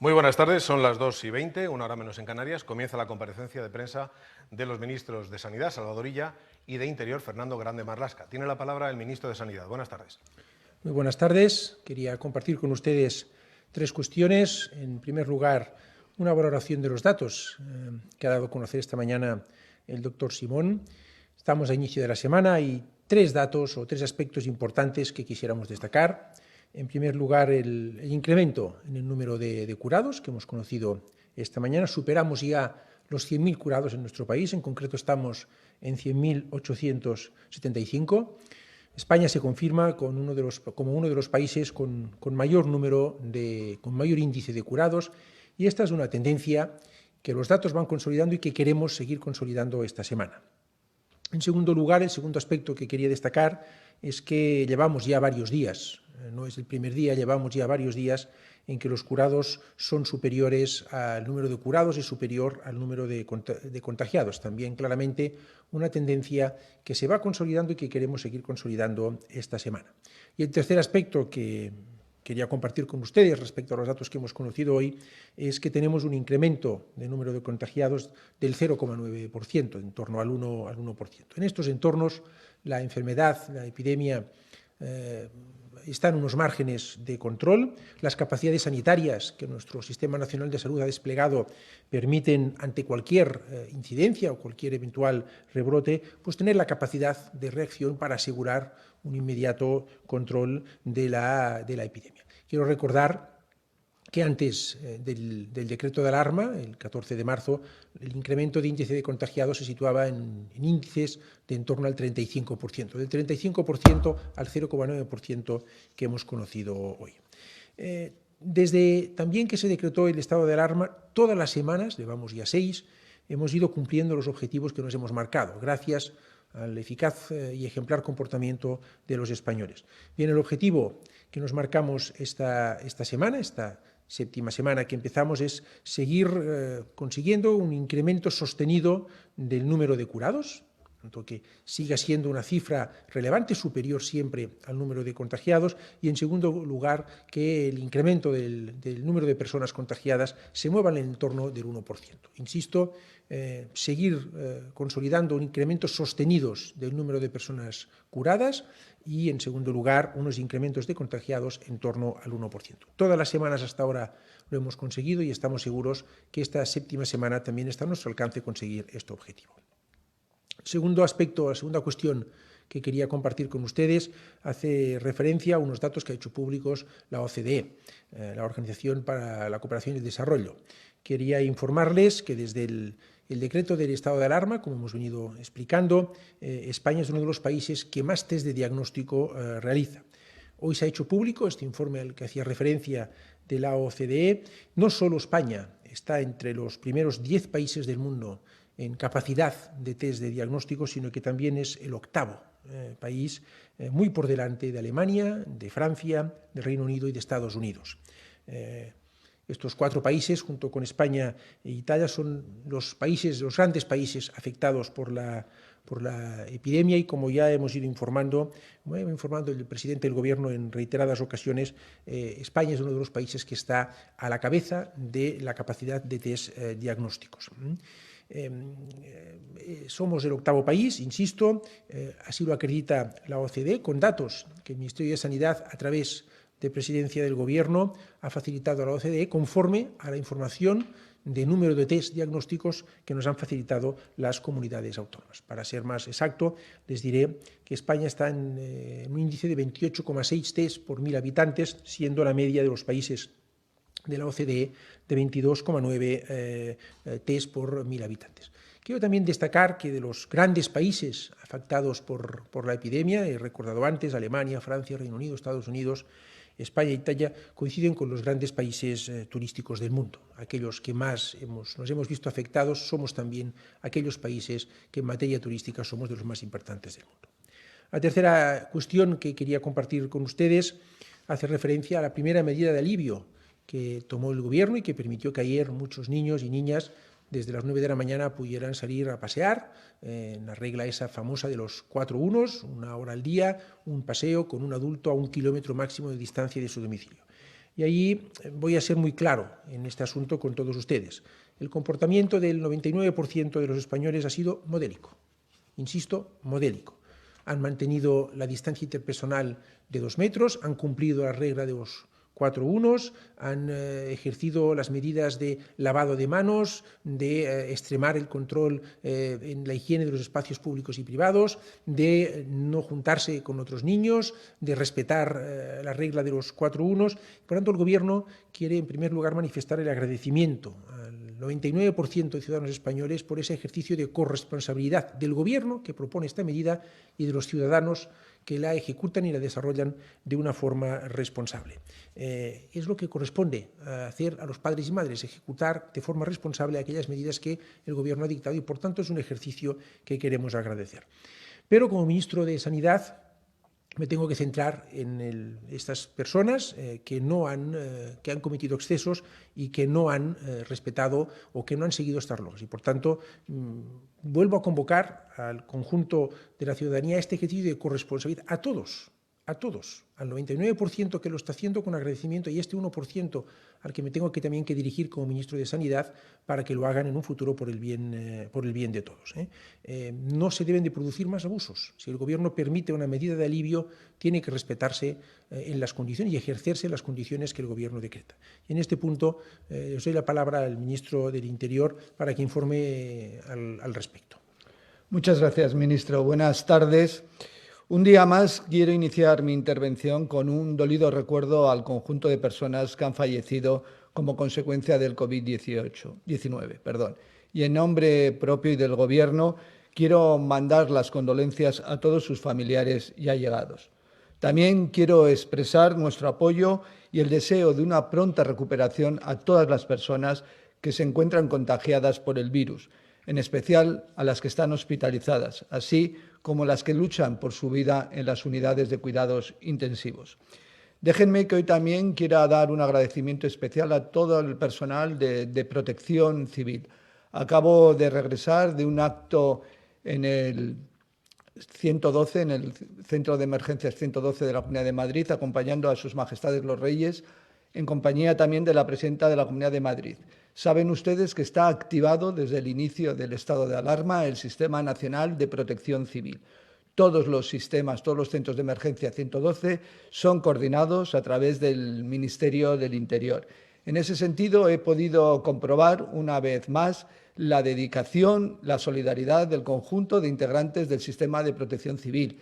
Muy buenas tardes, son las 2:20, una hora menos en Canarias. Comienza la comparecencia de prensa de los ministros de Sanidad, Salvador Illa, y de Interior, Fernando Grande Marlasca. Tiene la palabra el ministro de Sanidad. Buenas tardes. Muy buenas tardes. Quería compartir con ustedes tres cuestiones. En primer lugar, una valoración de los datos que ha dado a conocer esta mañana el doctor Simón. Estamos a inicio de la semana y tres datos o tres aspectos importantes que quisiéramos destacar. En primer lugar, el incremento en el número de curados que hemos conocido esta mañana. Superamos ya los 100.000 curados en nuestro país, en concreto estamos en 100.875. España se confirma como uno de los países con mayor índice de curados, y esta es una tendencia que los datos van consolidando y que queremos seguir consolidando esta semana. En segundo lugar, el segundo aspecto que quería destacar es que llevamos ya varios días, no es el primer día, llevamos ya varios días en que los curados son superiores al número de curados y superior al número de contagiados. También claramente una tendencia que se va consolidando y que queremos seguir consolidando esta semana. Y el tercer aspecto que quería compartir con ustedes respecto a los datos que hemos conocido hoy es que tenemos un incremento de número de contagiados del 0,9%, en torno al 1%. En estos entornos, la enfermedad, la epidemia, está en unos márgenes de control. Las capacidades sanitarias que nuestro Sistema Nacional de Salud ha desplegado permiten, ante cualquier incidencia o cualquier eventual rebrote, pues tener la capacidad de reacción para asegurar un inmediato control de la epidemia. Quiero recordar que antes del decreto de alarma, el 14 de marzo, el incremento de índice de contagiados se situaba en índices de en torno al 35%, del 35% al 0,9% que hemos conocido hoy. Desde también que se decretó el estado de alarma, todas las semanas, llevamos ya 6, hemos ido cumpliendo los objetivos que nos hemos marcado, gracias al eficaz y ejemplar comportamiento de los españoles. Bien, el objetivo que nos marcamos esta semana, esta séptima semana que empezamos, es seguir consiguiendo un incremento sostenido del número de curados, tanto que siga siendo una cifra relevante, superior siempre al número de contagiados, y en segundo lugar, que el incremento del número de personas contagiadas se mueva en el entorno del 1%. Insisto, seguir consolidando incrementos sostenidos del número de personas curadas y, en segundo lugar, unos incrementos de contagiados en torno al 1%. Todas las semanas hasta ahora lo hemos conseguido y estamos seguros que esta séptima semana también está a nuestro alcance conseguir este objetivo. Segundo aspecto, la segunda cuestión que quería compartir con ustedes hace referencia a unos datos que ha hecho públicos la OCDE, la Organización para la Cooperación y el Desarrollo. Quería informarles que desde el decreto del estado de alarma, como hemos venido explicando, España es uno de los países que más test de diagnóstico realiza. Hoy se ha hecho público este informe al que hacía referencia de la OCDE. No solo España está entre los primeros 10 países del mundo en capacidad de test de diagnóstico, sino que también es el octavo país, muy por delante de Alemania, de Francia, del Reino Unido y de Estados Unidos. Estos cuatro países, junto con España e Italia, son los grandes países afectados por la epidemia, y como ya hemos ido informando el presidente del Gobierno en reiteradas ocasiones, España es uno de los países que está a la cabeza de la capacidad de test diagnósticos. Somos el octavo país, insisto, así lo acredita la OCDE, con datos que el Ministerio de Sanidad, a través de Presidencia del Gobierno, ha facilitado a la OCDE conforme a la información de número de test diagnósticos que nos han facilitado las comunidades autónomas. Para ser más exacto, les diré que España está en un índice de 28,6 test por 1.000 habitantes, siendo la media de los países de la OCDE de 22,9 test por 1.000 habitantes. Quiero también destacar que de los grandes países afectados por la epidemia, he recordado antes, Alemania, Francia, Reino Unido, Estados Unidos, España e Italia, coinciden con los grandes países turísticos del mundo. Aquellos que más nos hemos visto afectados somos también aquellos países que en materia turística somos de los más importantes del mundo. La tercera cuestión que quería compartir con ustedes hace referencia a la primera medida de alivio que tomó el Gobierno y que permitió que ayer muchos niños y niñas desde las 9 de la mañana pudieran salir a pasear, en la regla esa famosa de los 4 unos, 1 hora al día, un paseo con un adulto a 1 kilómetro máximo de distancia de su domicilio. Y ahí voy a ser muy claro en este asunto con todos ustedes. El comportamiento del 99% de los españoles ha sido modélico. Insisto, modélico. Han mantenido la distancia interpersonal de 2 metros, han cumplido la regla de los 4 unos, han ejercido las medidas de lavado de manos, de extremar el control en la higiene de los espacios públicos y privados, de no juntarse con otros niños, de respetar la regla de los 4 unos. Por tanto, el Gobierno quiere, en primer lugar, manifestar el agradecimiento al 99% de ciudadanos españoles por ese ejercicio de corresponsabilidad del Gobierno que propone esta medida y de los ciudadanos que la ejecutan y la desarrollan de una forma responsable. Es lo que corresponde hacer a los padres y madres, ejecutar de forma responsable aquellas medidas que el Gobierno ha dictado y, por tanto, es un ejercicio que queremos agradecer. Pero, como ministro de Sanidad, me tengo que centrar en estas personas que han cometido excesos y que no han respetado o que no han seguido estas normas. Y, por tanto, vuelvo a convocar al conjunto de la ciudadanía a este ejercicio de corresponsabilidad, a todos, al 99% que lo está haciendo con agradecimiento y este 1% al que me tengo que también que dirigir como ministro de Sanidad para que lo hagan en un futuro por el bien de todos. No se deben de producir más abusos. Si el Gobierno permite una medida de alivio, tiene que respetarse en las condiciones y ejercerse en las condiciones que el Gobierno decreta. Y en este punto os doy la palabra al ministro del Interior para que informe al respecto. Muchas gracias, ministro. Buenas tardes. Un día más quiero iniciar mi intervención con un dolido recuerdo al conjunto de personas que han fallecido como consecuencia del COVID-19. Y en nombre propio y del Gobierno quiero mandar las condolencias a todos sus familiares y allegados. También quiero expresar nuestro apoyo y el deseo de una pronta recuperación a todas las personas que se encuentran contagiadas por el virus, en especial a las que están hospitalizadas, así como las que luchan por su vida en las unidades de cuidados intensivos. Déjenme que hoy también quiera dar un agradecimiento especial a todo el personal de Protección Civil. Acabo de regresar de un acto en el 112, en el Centro de Emergencias 112 de la Comunidad de Madrid, acompañando a sus majestades los reyes, en compañía también de la presidenta de la Comunidad de Madrid. Saben ustedes que está activado desde el inicio del estado de alarma el Sistema Nacional de Protección Civil. Todos los sistemas, todos los centros de emergencia 112 son coordinados a través del Ministerio del Interior. En ese sentido, he podido comprobar una vez más la dedicación, la solidaridad del conjunto de integrantes del sistema de protección civil,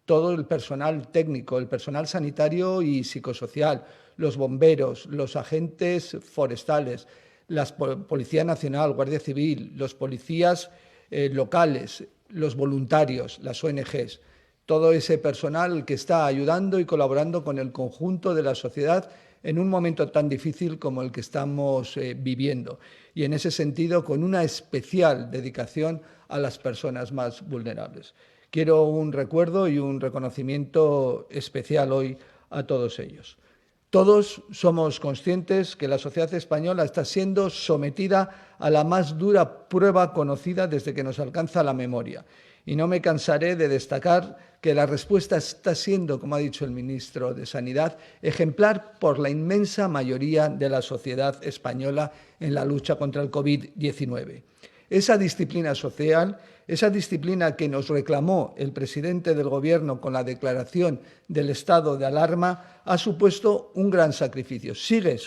todo el personal técnico, el personal sanitario y psicosocial, los bomberos, los agentes forestales, la Policía Nacional, Guardia Civil, los policías locales, los voluntarios, las ONGs, todo ese personal que está ayudando y colaborando con el conjunto de la sociedad en un momento tan difícil como el que estamos viviendo. Y en ese sentido, con una especial dedicación a las personas más vulnerables. Quiero un recuerdo y un reconocimiento especial hoy a todos ellos. Todos somos conscientes que la sociedad española está siendo sometida a la más dura prueba conocida desde que nos alcanza la memoria. Y no me cansaré de destacar que la respuesta está siendo, como ha dicho el ministro de Sanidad, ejemplar por la inmensa mayoría de la sociedad española en la lucha contra el COVID-19. Esa disciplina social, esa disciplina que nos reclamó el presidente del Gobierno con la declaración del estado de alarma, ha supuesto un gran sacrificio, sigue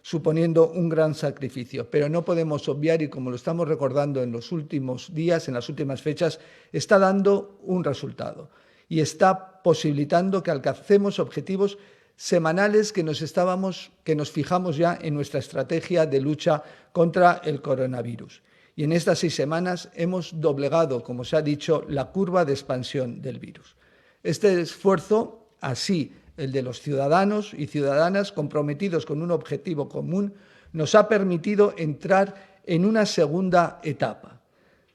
suponiendo un gran sacrificio, pero no podemos obviar, y como lo estamos recordando en los últimos días, en las últimas fechas, está dando un resultado y está posibilitando que alcancemos objetivos semanales que nos fijamos ya en nuestra estrategia de lucha contra el coronavirus. Y en estas 6 semanas hemos doblegado, como se ha dicho, la curva de expansión del virus. Este esfuerzo, así el de los ciudadanos y ciudadanas comprometidos con un objetivo común, nos ha permitido entrar en una segunda etapa.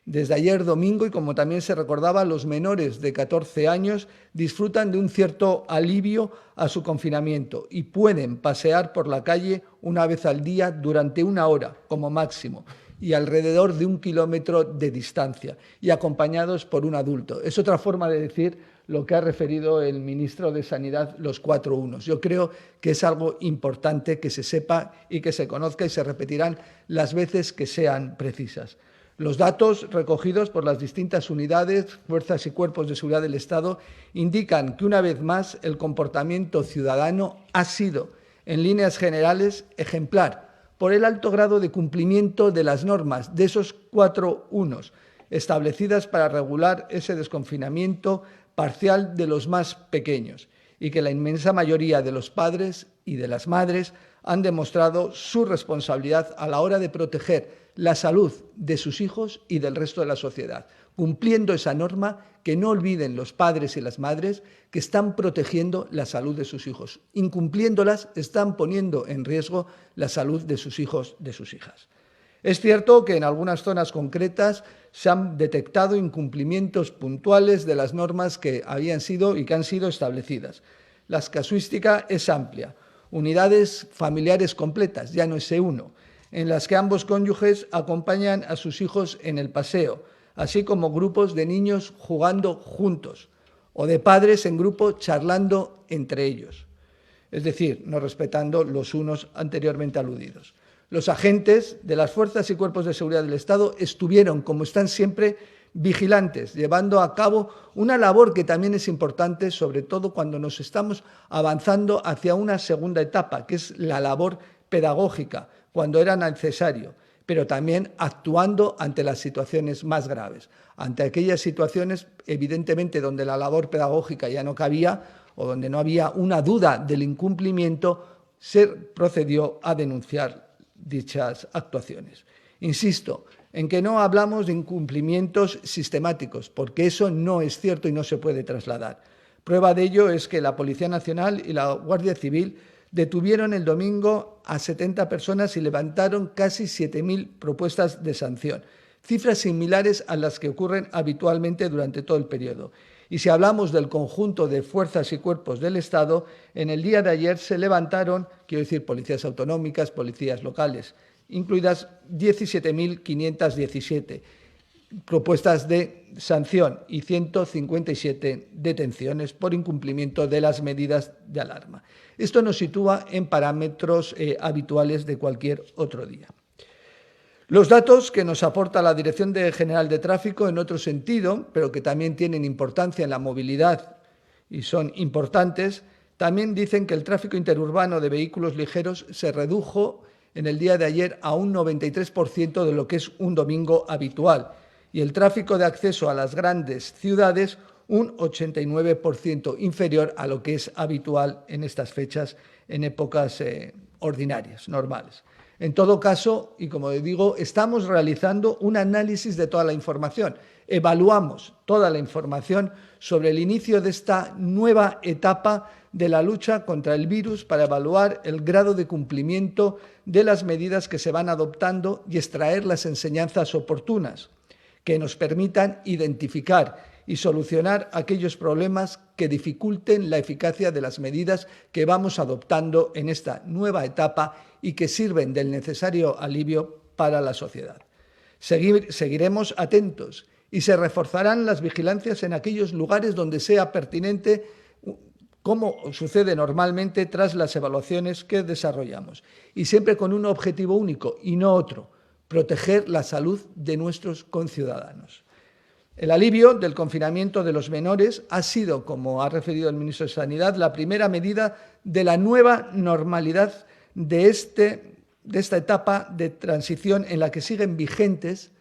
Desde ayer domingo, y como también se recordaba, los menores de 14 años disfrutan de un cierto alivio a su confinamiento y pueden pasear por la calle una vez al día durante 1 hora como máximo, y alrededor de 1 kilómetro de distancia, y acompañados por un adulto. Es otra forma de decir lo que ha referido el ministro de Sanidad, los 4 unos. Yo creo que es algo importante que se sepa y que se conozca y se repetirán las veces que sean precisas. Los datos recogidos por las distintas unidades, fuerzas y cuerpos de seguridad del Estado indican que, una vez más, el comportamiento ciudadano ha sido, en líneas generales, ejemplar por el alto grado de cumplimiento de las normas de esos 4 unos establecidas para regular ese desconfinamiento parcial de los más pequeños, y que la inmensa mayoría de los padres y de las madres han demostrado su responsabilidad a la hora de proteger la salud de sus hijos y del resto de la sociedad, cumpliendo esa norma. Que no olviden los padres y las madres que están protegiendo la salud de sus hijos. Incumpliéndolas, están poniendo en riesgo la salud de sus hijos, de sus hijas. Es cierto que en algunas zonas concretas se han detectado incumplimientos puntuales de las normas que habían sido y que han sido establecidas. La casuística es amplia. Unidades familiares completas, ya no es E1, en las que ambos cónyuges acompañan a sus hijos en el paseo, así como grupos de niños jugando juntos o de padres en grupo charlando entre ellos, es decir, no respetando los unos anteriormente aludidos. Los agentes de las fuerzas y cuerpos de seguridad del Estado estuvieron, como están siempre, vigilantes, llevando a cabo una labor que también es importante, sobre todo cuando nos estamos avanzando hacia una segunda etapa, que es la labor pedagógica, cuando era necesario, pero también actuando ante las situaciones más graves, ante aquellas situaciones, evidentemente, donde la labor pedagógica ya no cabía o donde no había una duda del incumplimiento, se procedió a denunciar dichas actuaciones. Insisto en que no hablamos de incumplimientos sistemáticos, porque eso no es cierto y no se puede trasladar. Prueba de ello es que la Policía Nacional y la Guardia Civil detuvieron el domingo a 70 personas y levantaron casi 7.000 propuestas de sanción, cifras similares a las que ocurren habitualmente durante todo el periodo. Y si hablamos del conjunto de fuerzas y cuerpos del Estado, en el día de ayer se levantaron, quiero decir, policías autonómicas, policías locales, incluidas 17.517 propuestas de sanción y 157 detenciones por incumplimiento de las medidas de alarma. Esto nos sitúa en parámetros habituales de cualquier otro día. Los datos que nos aporta la Dirección General de Tráfico en otro sentido, pero que también tienen importancia en la movilidad y son importantes, también dicen que el tráfico interurbano de vehículos ligeros se redujo en el día de ayer a un 93% de lo que es un domingo habitual, y el tráfico de acceso a las grandes ciudades un 89% inferior a lo que es habitual en estas fechas, en épocas ordinarias, normales. En todo caso, y como digo, estamos realizando un análisis de toda la información. Evaluamos toda la información sobre el inicio de esta nueva etapa de la lucha contra el virus para evaluar el grado de cumplimiento de las medidas que se van adoptando y extraer las enseñanzas oportunas que nos permitan identificar y solucionar aquellos problemas que dificulten la eficacia de las medidas que vamos adoptando en esta nueva etapa y que sirven del necesario alivio para la sociedad. Seguiremos atentos y se reforzarán las vigilancias en aquellos lugares donde sea pertinente, como sucede normalmente tras las evaluaciones que desarrollamos, y siempre con un objetivo único y no otro: proteger la salud de nuestros conciudadanos. El alivio del confinamiento de los menores ha sido, como ha referido el ministro de Sanidad, la primera medida de la nueva normalidad de esta etapa de transición en la que siguen vigentes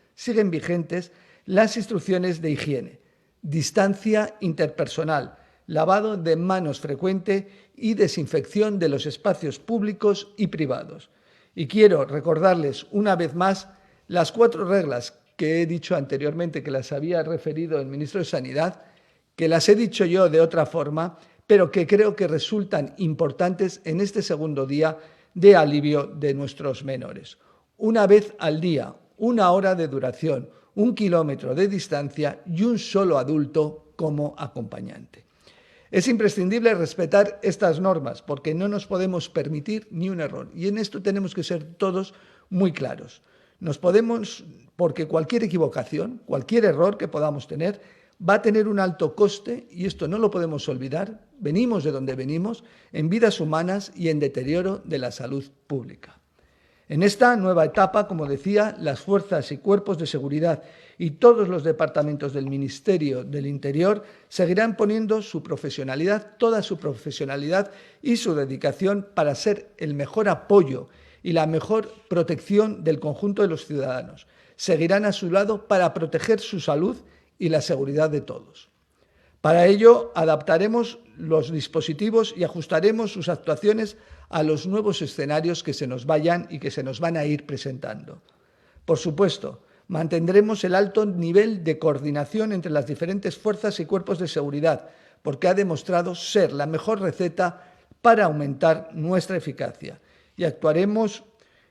las instrucciones de higiene, distancia interpersonal, lavado de manos frecuente y desinfección de los espacios públicos y privados. Y quiero recordarles una vez más las 4 reglas que he dicho anteriormente, que las había referido el ministro de Sanidad, que las he dicho yo de otra forma, pero que creo que resultan importantes en este segundo día de alivio de nuestros menores. Una vez al día, 1 hora de duración, 1 kilómetro de distancia y un solo adulto como acompañante. Es imprescindible respetar estas normas porque no nos podemos permitir ni un error, y en esto tenemos que ser todos muy claros. Porque cualquier equivocación, cualquier error que podamos tener va a tener un alto coste, y esto no lo podemos olvidar, venimos de donde venimos, en vidas humanas y en deterioro de la salud pública. En esta nueva etapa, como decía, las fuerzas y cuerpos de seguridad y todos los departamentos del Ministerio del Interior seguirán poniendo su profesionalidad, toda su profesionalidad y su dedicación para ser el mejor apoyo y la mejor protección del conjunto de los ciudadanos. Seguirán a su lado para proteger su salud y la seguridad de todos. Para ello, adaptaremos los dispositivos y ajustaremos sus actuaciones a los nuevos escenarios que se nos vayan y que se nos van a ir presentando. Por supuesto, mantendremos el alto nivel de coordinación entre las diferentes fuerzas y cuerpos de seguridad, porque ha demostrado ser la mejor receta para aumentar nuestra eficacia. Y actuaremos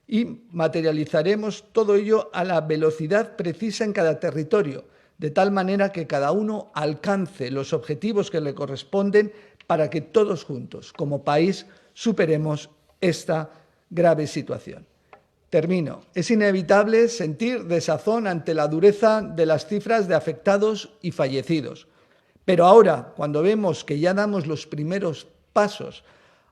y materializaremos todo ello a la velocidad precisa en cada territorio, de tal manera que cada uno alcance los objetivos que le corresponden para que todos juntos, como país, superemos esta grave situación. Termino. Es inevitable sentir desazón ante la dureza de las cifras de afectados y fallecidos. Pero ahora, cuando vemos que ya damos los primeros pasos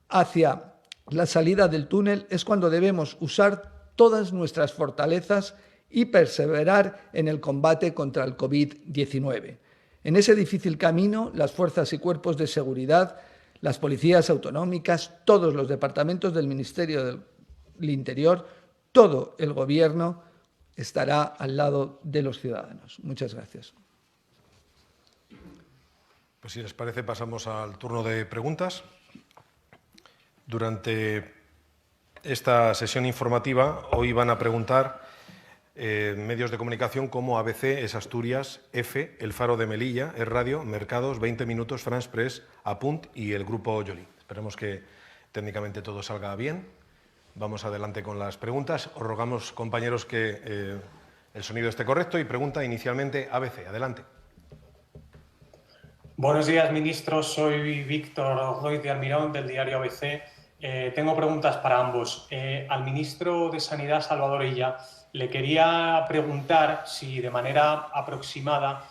hacia la salida del túnel, es cuando debemos usar todas nuestras fortalezas y perseverar en el combate contra el COVID-19. En ese difícil camino, las fuerzas y cuerpos de seguridad, las policías autonómicas, todos los departamentos del Ministerio del Interior, todo el Gobierno estará al lado de los ciudadanos. Muchas gracias. Pues si les parece, pasamos al turno de preguntas. Durante esta sesión informativa, hoy van a preguntar medios de comunicación como ABC, es Asturias, F, El Faro de Melilla, Es Radio, Mercados, 20 Minutos, France Press, Apunt y el Grupo Joly. Esperemos que técnicamente todo salga bien. Vamos adelante con las preguntas. Os rogamos, compañeros, que el sonido esté correcto y pregunta inicialmente ABC. Adelante. Buenos días, ministro. Soy Víctor Ruiz de Almirón, del diario ABC. Tengo preguntas para ambos. Al ministro de Sanidad, Salvador Illa, le quería preguntar si de manera aproximada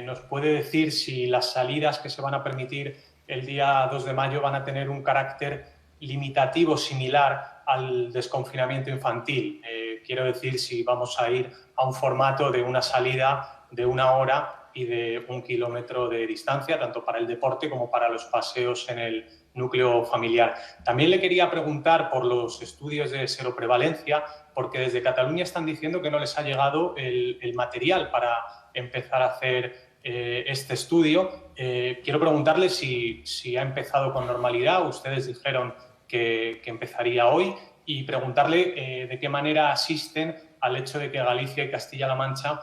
nos puede decir si las salidas que se van a permitir el día 2 de mayo van a tener un carácter limitativo similar al desconfinamiento infantil. Quiero decir, si vamos a ir a un formato de una salida de 1 hora y de 1 kilómetro de distancia, tanto para el deporte como para los paseos en el núcleo familiar. También le quería preguntar por los estudios de seroprevalencia, porque desde Cataluña están diciendo que no les ha llegado el material para empezar a hacer este estudio. Quiero preguntarle si ha empezado con normalidad. Ustedes dijeron que empezaría hoy, y preguntarle de qué manera asisten al hecho de que Galicia y Castilla-La Mancha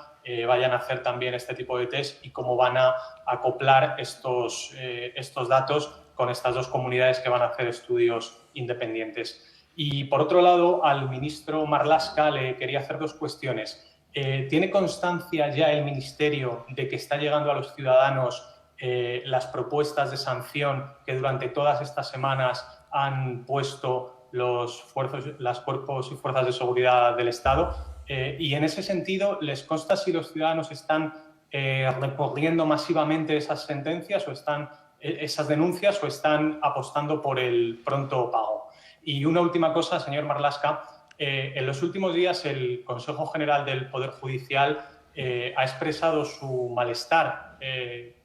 vayan a hacer también este tipo de test y cómo van a acoplar estos datos con estas dos comunidades que van a hacer estudios independientes. Y por otro lado, al ministro Marlaska le quería hacer 2 cuestiones. ¿Tiene constancia ya el Ministerio de que está llegando a los ciudadanos las propuestas de sanción que durante todas estas semanas han puesto los cuerpos y fuerzas de seguridad del Estado? Y en ese sentido, ¿les consta si los ciudadanos están recurriendo masivamente esas sentencias o esas denuncias, o están apostando por el pronto pago? Y una última cosa, señor Marlaska. En los últimos días el Consejo General del Poder Judicial ha expresado su malestar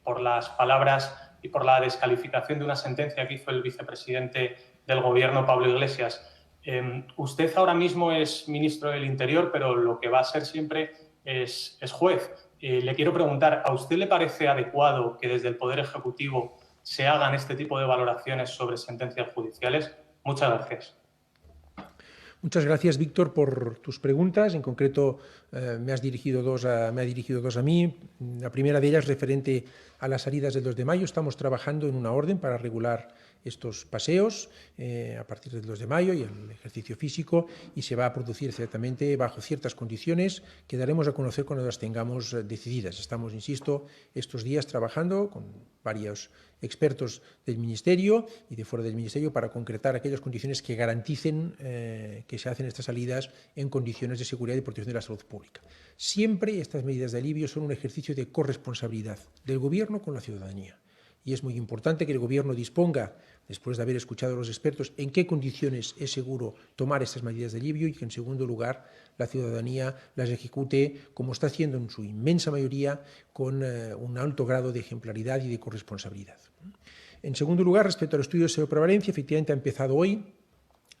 por las palabras y por la descalificación de una sentencia que hizo el vicepresidente del Gobierno, Pablo Iglesias. Usted ahora mismo es ministro del Interior, pero lo que va a ser siempre es juez. Le quiero preguntar, ¿a usted le parece adecuado que desde el Poder Ejecutivo se hagan este tipo de valoraciones sobre sentencias judiciales? Muchas gracias. Muchas gracias, Víctor, por tus preguntas. En concreto, me ha dirigido dos a mí. La primera de ellas referente a las salidas del 2 de mayo. Estamos trabajando en una orden para regular estos paseos a partir del 2 de mayo y el ejercicio físico, y se va a producir ciertamente bajo ciertas condiciones que daremos a conocer cuando las tengamos decididas. Estamos, insisto, estos días trabajando con varios expertos del Ministerio y de fuera del Ministerio para concretar aquellas condiciones que garanticen que se hacen estas salidas en condiciones de seguridad y protección de la salud pública. Siempre estas medidas de alivio son un ejercicio de corresponsabilidad del Gobierno con la ciudadanía. Y es muy importante que el Gobierno disponga, después de haber escuchado a los expertos, en qué condiciones es seguro tomar estas medidas de alivio y que, en segundo lugar, la ciudadanía las ejecute, como está haciendo en su inmensa mayoría, con un alto grado de ejemplaridad y de corresponsabilidad. En segundo lugar, respecto al estudio de seroprevalencia, efectivamente ha empezado hoy.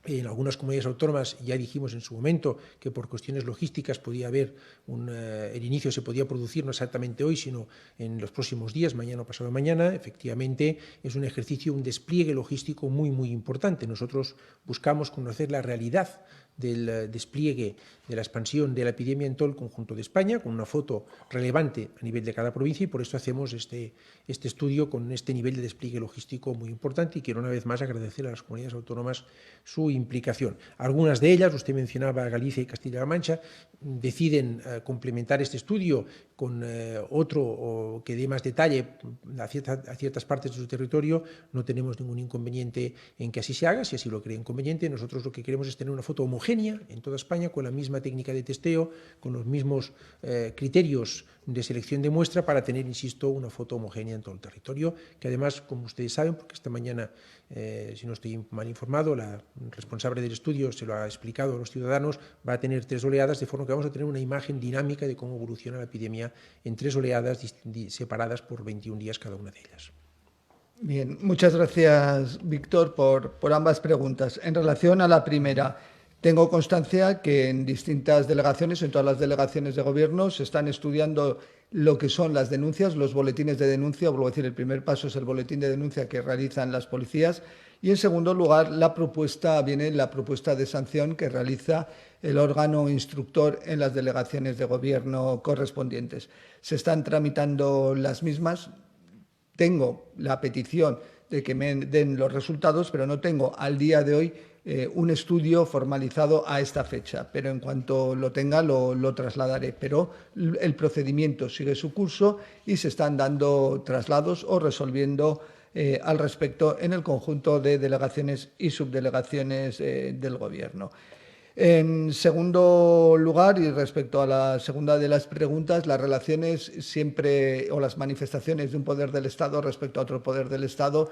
En algunas comunidades autónomas ya dijimos en su momento que por cuestiones logísticas podía haber el inicio se podía producir no exactamente hoy, sino en los próximos días, mañana o pasado mañana. Efectivamente, es un ejercicio, un despliegue logístico muy, muy importante. Nosotros buscamos conocer la realidad del despliegue de la expansión de la epidemia en todo el conjunto de España, con una foto relevante a nivel de cada provincia, y por eso hacemos este estudio con este nivel de despliegue logístico muy importante, y quiero una vez más agradecer a las comunidades autónomas su implicación. Algunas de ellas, usted mencionaba Galicia y Castilla-La Mancha, deciden complementar este estudio con otro que dé más detalle a ciertas partes de su territorio. No tenemos ningún inconveniente en que así se haga, si así lo creen conveniente. Nosotros lo que queremos es tener una foto homogénea en toda España, con la misma técnica de testeo, con los mismos criterios de selección de muestra, para tener, insisto, una foto homogénea en todo el territorio, que además, como ustedes saben, porque esta mañana, si no estoy mal informado, la responsable del estudio se lo ha explicado a los ciudadanos, va a tener 3 oleadas, de forma que vamos a tener una imagen dinámica de cómo evoluciona la epidemia en 3 oleadas separadas por 21 días cada una de ellas. Bien, muchas gracias, Víctor, por ambas preguntas. En relación a la primera, tengo constancia que en distintas delegaciones, en todas las delegaciones de gobierno, se están estudiando lo que son las denuncias, los boletines de denuncia. Vuelvo a decir, el primer paso es el boletín de denuncia que realizan las policías, y en segundo lugar viene la propuesta de sanción que realiza el órgano instructor en las delegaciones de gobierno correspondientes. Se están tramitando las mismas. Tengo la petición de que me den los resultados, pero no tengo al día de hoy un estudio formalizado a esta fecha, pero en cuanto lo tenga lo trasladaré. Pero el procedimiento sigue su curso y se están dando traslados o resolviendo al respecto en el conjunto de delegaciones y subdelegaciones del Gobierno. En segundo lugar, y respecto a la segunda de las preguntas, las relaciones siempre, o las manifestaciones de un poder del Estado respecto a otro poder del Estado,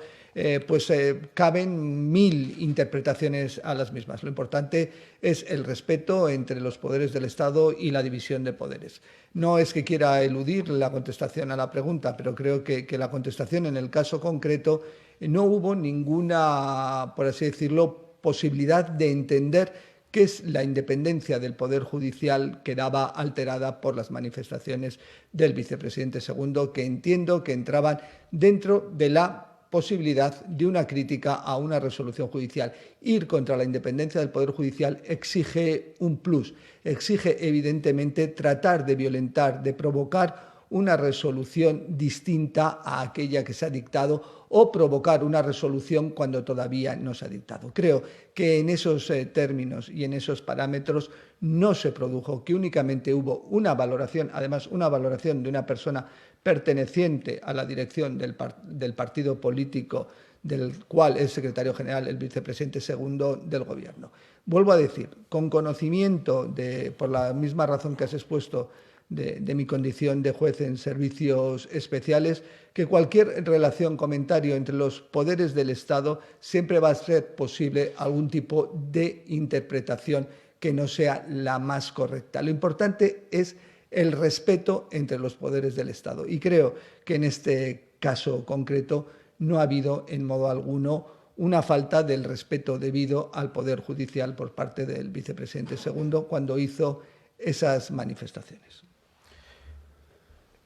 caben 1000 interpretaciones a las mismas. Lo importante es el respeto entre los poderes del Estado y la división de poderes. No es que quiera eludir la contestación a la pregunta, pero creo que la contestación en el caso concreto no hubo ninguna, por así decirlo, posibilidad de entender que es la independencia del Poder Judicial quedaba alterada por las manifestaciones del vicepresidente segundo, que entiendo que entraban dentro de la posibilidad de una crítica a una resolución judicial. Ir contra la independencia del Poder Judicial exige un plus, exige evidentemente tratar de violentar, de provocar una resolución distinta a aquella que se ha dictado, o provocar una resolución cuando todavía no se ha dictado. Creo que en esos términos y en esos parámetros no se produjo, que únicamente hubo una valoración, además una valoración de una persona perteneciente a la dirección del partido político del cual es secretario general el vicepresidente segundo del Gobierno. Vuelvo a decir, con conocimiento por la misma razón que has expuesto, de mi condición de juez en servicios especiales, que cualquier relación, comentario entre los poderes del Estado siempre va a ser posible algún tipo de interpretación que no sea la más correcta. Lo importante es el respeto entre los poderes del Estado, y creo que en este caso concreto no ha habido en modo alguno una falta del respeto debido al Poder Judicial por parte del vicepresidente segundo cuando hizo esas manifestaciones.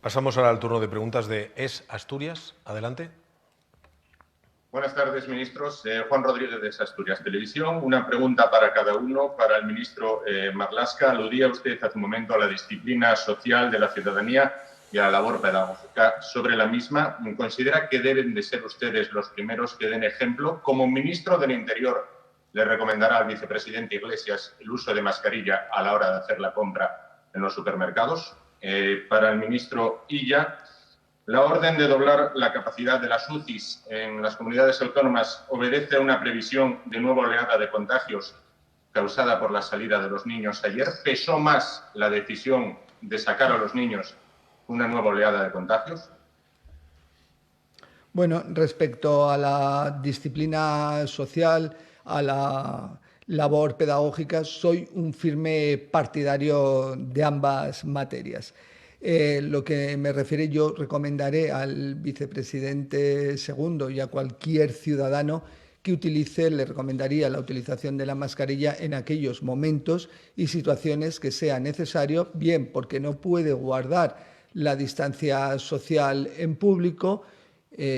Pasamos ahora al turno de preguntas de Es Asturias. Adelante. Buenas tardes, ministros. Juan Rodríguez de Es Asturias Televisión. Una pregunta para cada uno. Para el ministro Marlaska, aludía usted hace un momento a la disciplina social de la ciudadanía y a la labor pedagógica sobre la misma, ¿considera que deben de ser ustedes los primeros que den ejemplo? Como ministro del Interior, ¿le recomendará al vicepresidente Iglesias el uso de mascarilla a la hora de hacer la compra en los supermercados? Para el ministro Illa, ¿la orden de doblar la capacidad de las UCIs en las comunidades autónomas obedece a una previsión de nueva oleada de contagios causada por la salida de los niños ayer? ¿Pesó más la decisión de sacar a los niños una nueva oleada de contagios? Bueno, respecto a la disciplina social, a la labor pedagógica, soy un firme partidario de ambas materias. Lo que me refiere, yo recomendaré al vicepresidente segundo y a cualquier ciudadano que le recomendaría la utilización de la mascarilla en aquellos momentos y situaciones que sea necesario, bien porque no puede guardar la distancia social en público,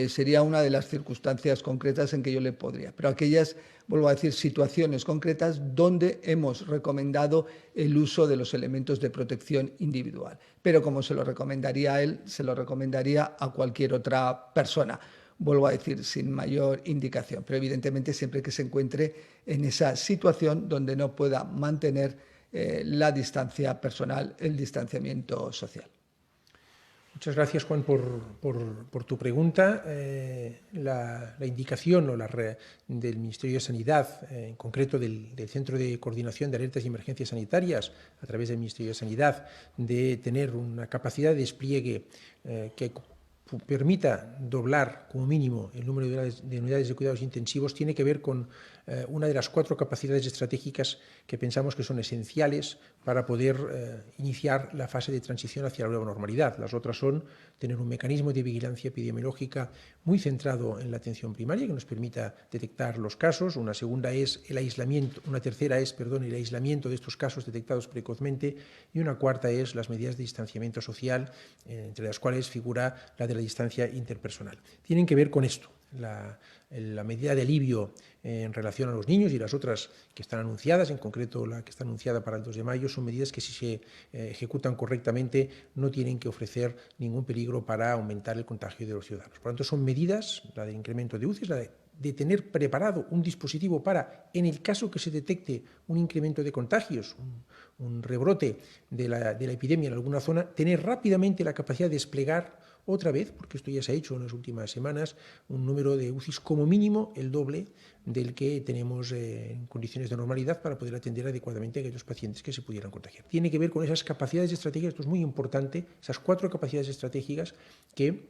sería una de las circunstancias concretas en que yo le podría. Pero aquellas, vuelvo a decir, situaciones concretas donde hemos recomendado el uso de los elementos de protección individual. Pero como se lo recomendaría a él, se lo recomendaría a cualquier otra persona. Vuelvo a decir, sin mayor indicación, pero evidentemente siempre que se encuentre en esa situación donde no pueda mantener la distancia personal, el distanciamiento social. Muchas gracias, Juan, por tu pregunta. La indicación del Ministerio de Sanidad, en concreto del Centro de Coordinación de Alertas y Emergencias Sanitarias, a través del Ministerio de Sanidad, de tener una capacidad de despliegue que permita doblar como mínimo el número de unidades de cuidados intensivos, tiene que ver con una de las 4 capacidades estratégicas que pensamos que son esenciales para poder iniciar la fase de transición hacia la nueva normalidad. Las otras son tener un mecanismo de vigilancia epidemiológica muy centrado en la atención primaria que nos permita detectar los casos. Una segunda es el aislamiento, una tercera es, el aislamiento de estos casos detectados precozmente, y una cuarta es las medidas de distanciamiento social, entre las cuales figura la de la distancia interpersonal. Tienen que ver con esto. La medida de alivio en relación a los niños y las otras que están anunciadas, en concreto la que está anunciada para el 2 de mayo, son medidas que, si se ejecutan correctamente, no tienen que ofrecer ningún peligro para aumentar el contagio de los ciudadanos. Por lo tanto, son medidas, la del incremento de UCIs, la de tener preparado un dispositivo para, en el caso que se detecte un incremento de contagios, un rebrote de la epidemia en alguna zona, tener rápidamente la capacidad de desplegar otra vez, porque esto ya se ha hecho en las últimas semanas, un número de UCIs como mínimo el doble del que tenemos en condiciones de normalidad para poder atender adecuadamente a aquellos pacientes que se pudieran contagiar. Tiene que ver con esas capacidades estratégicas, esto es muy importante, esas 4 capacidades estratégicas que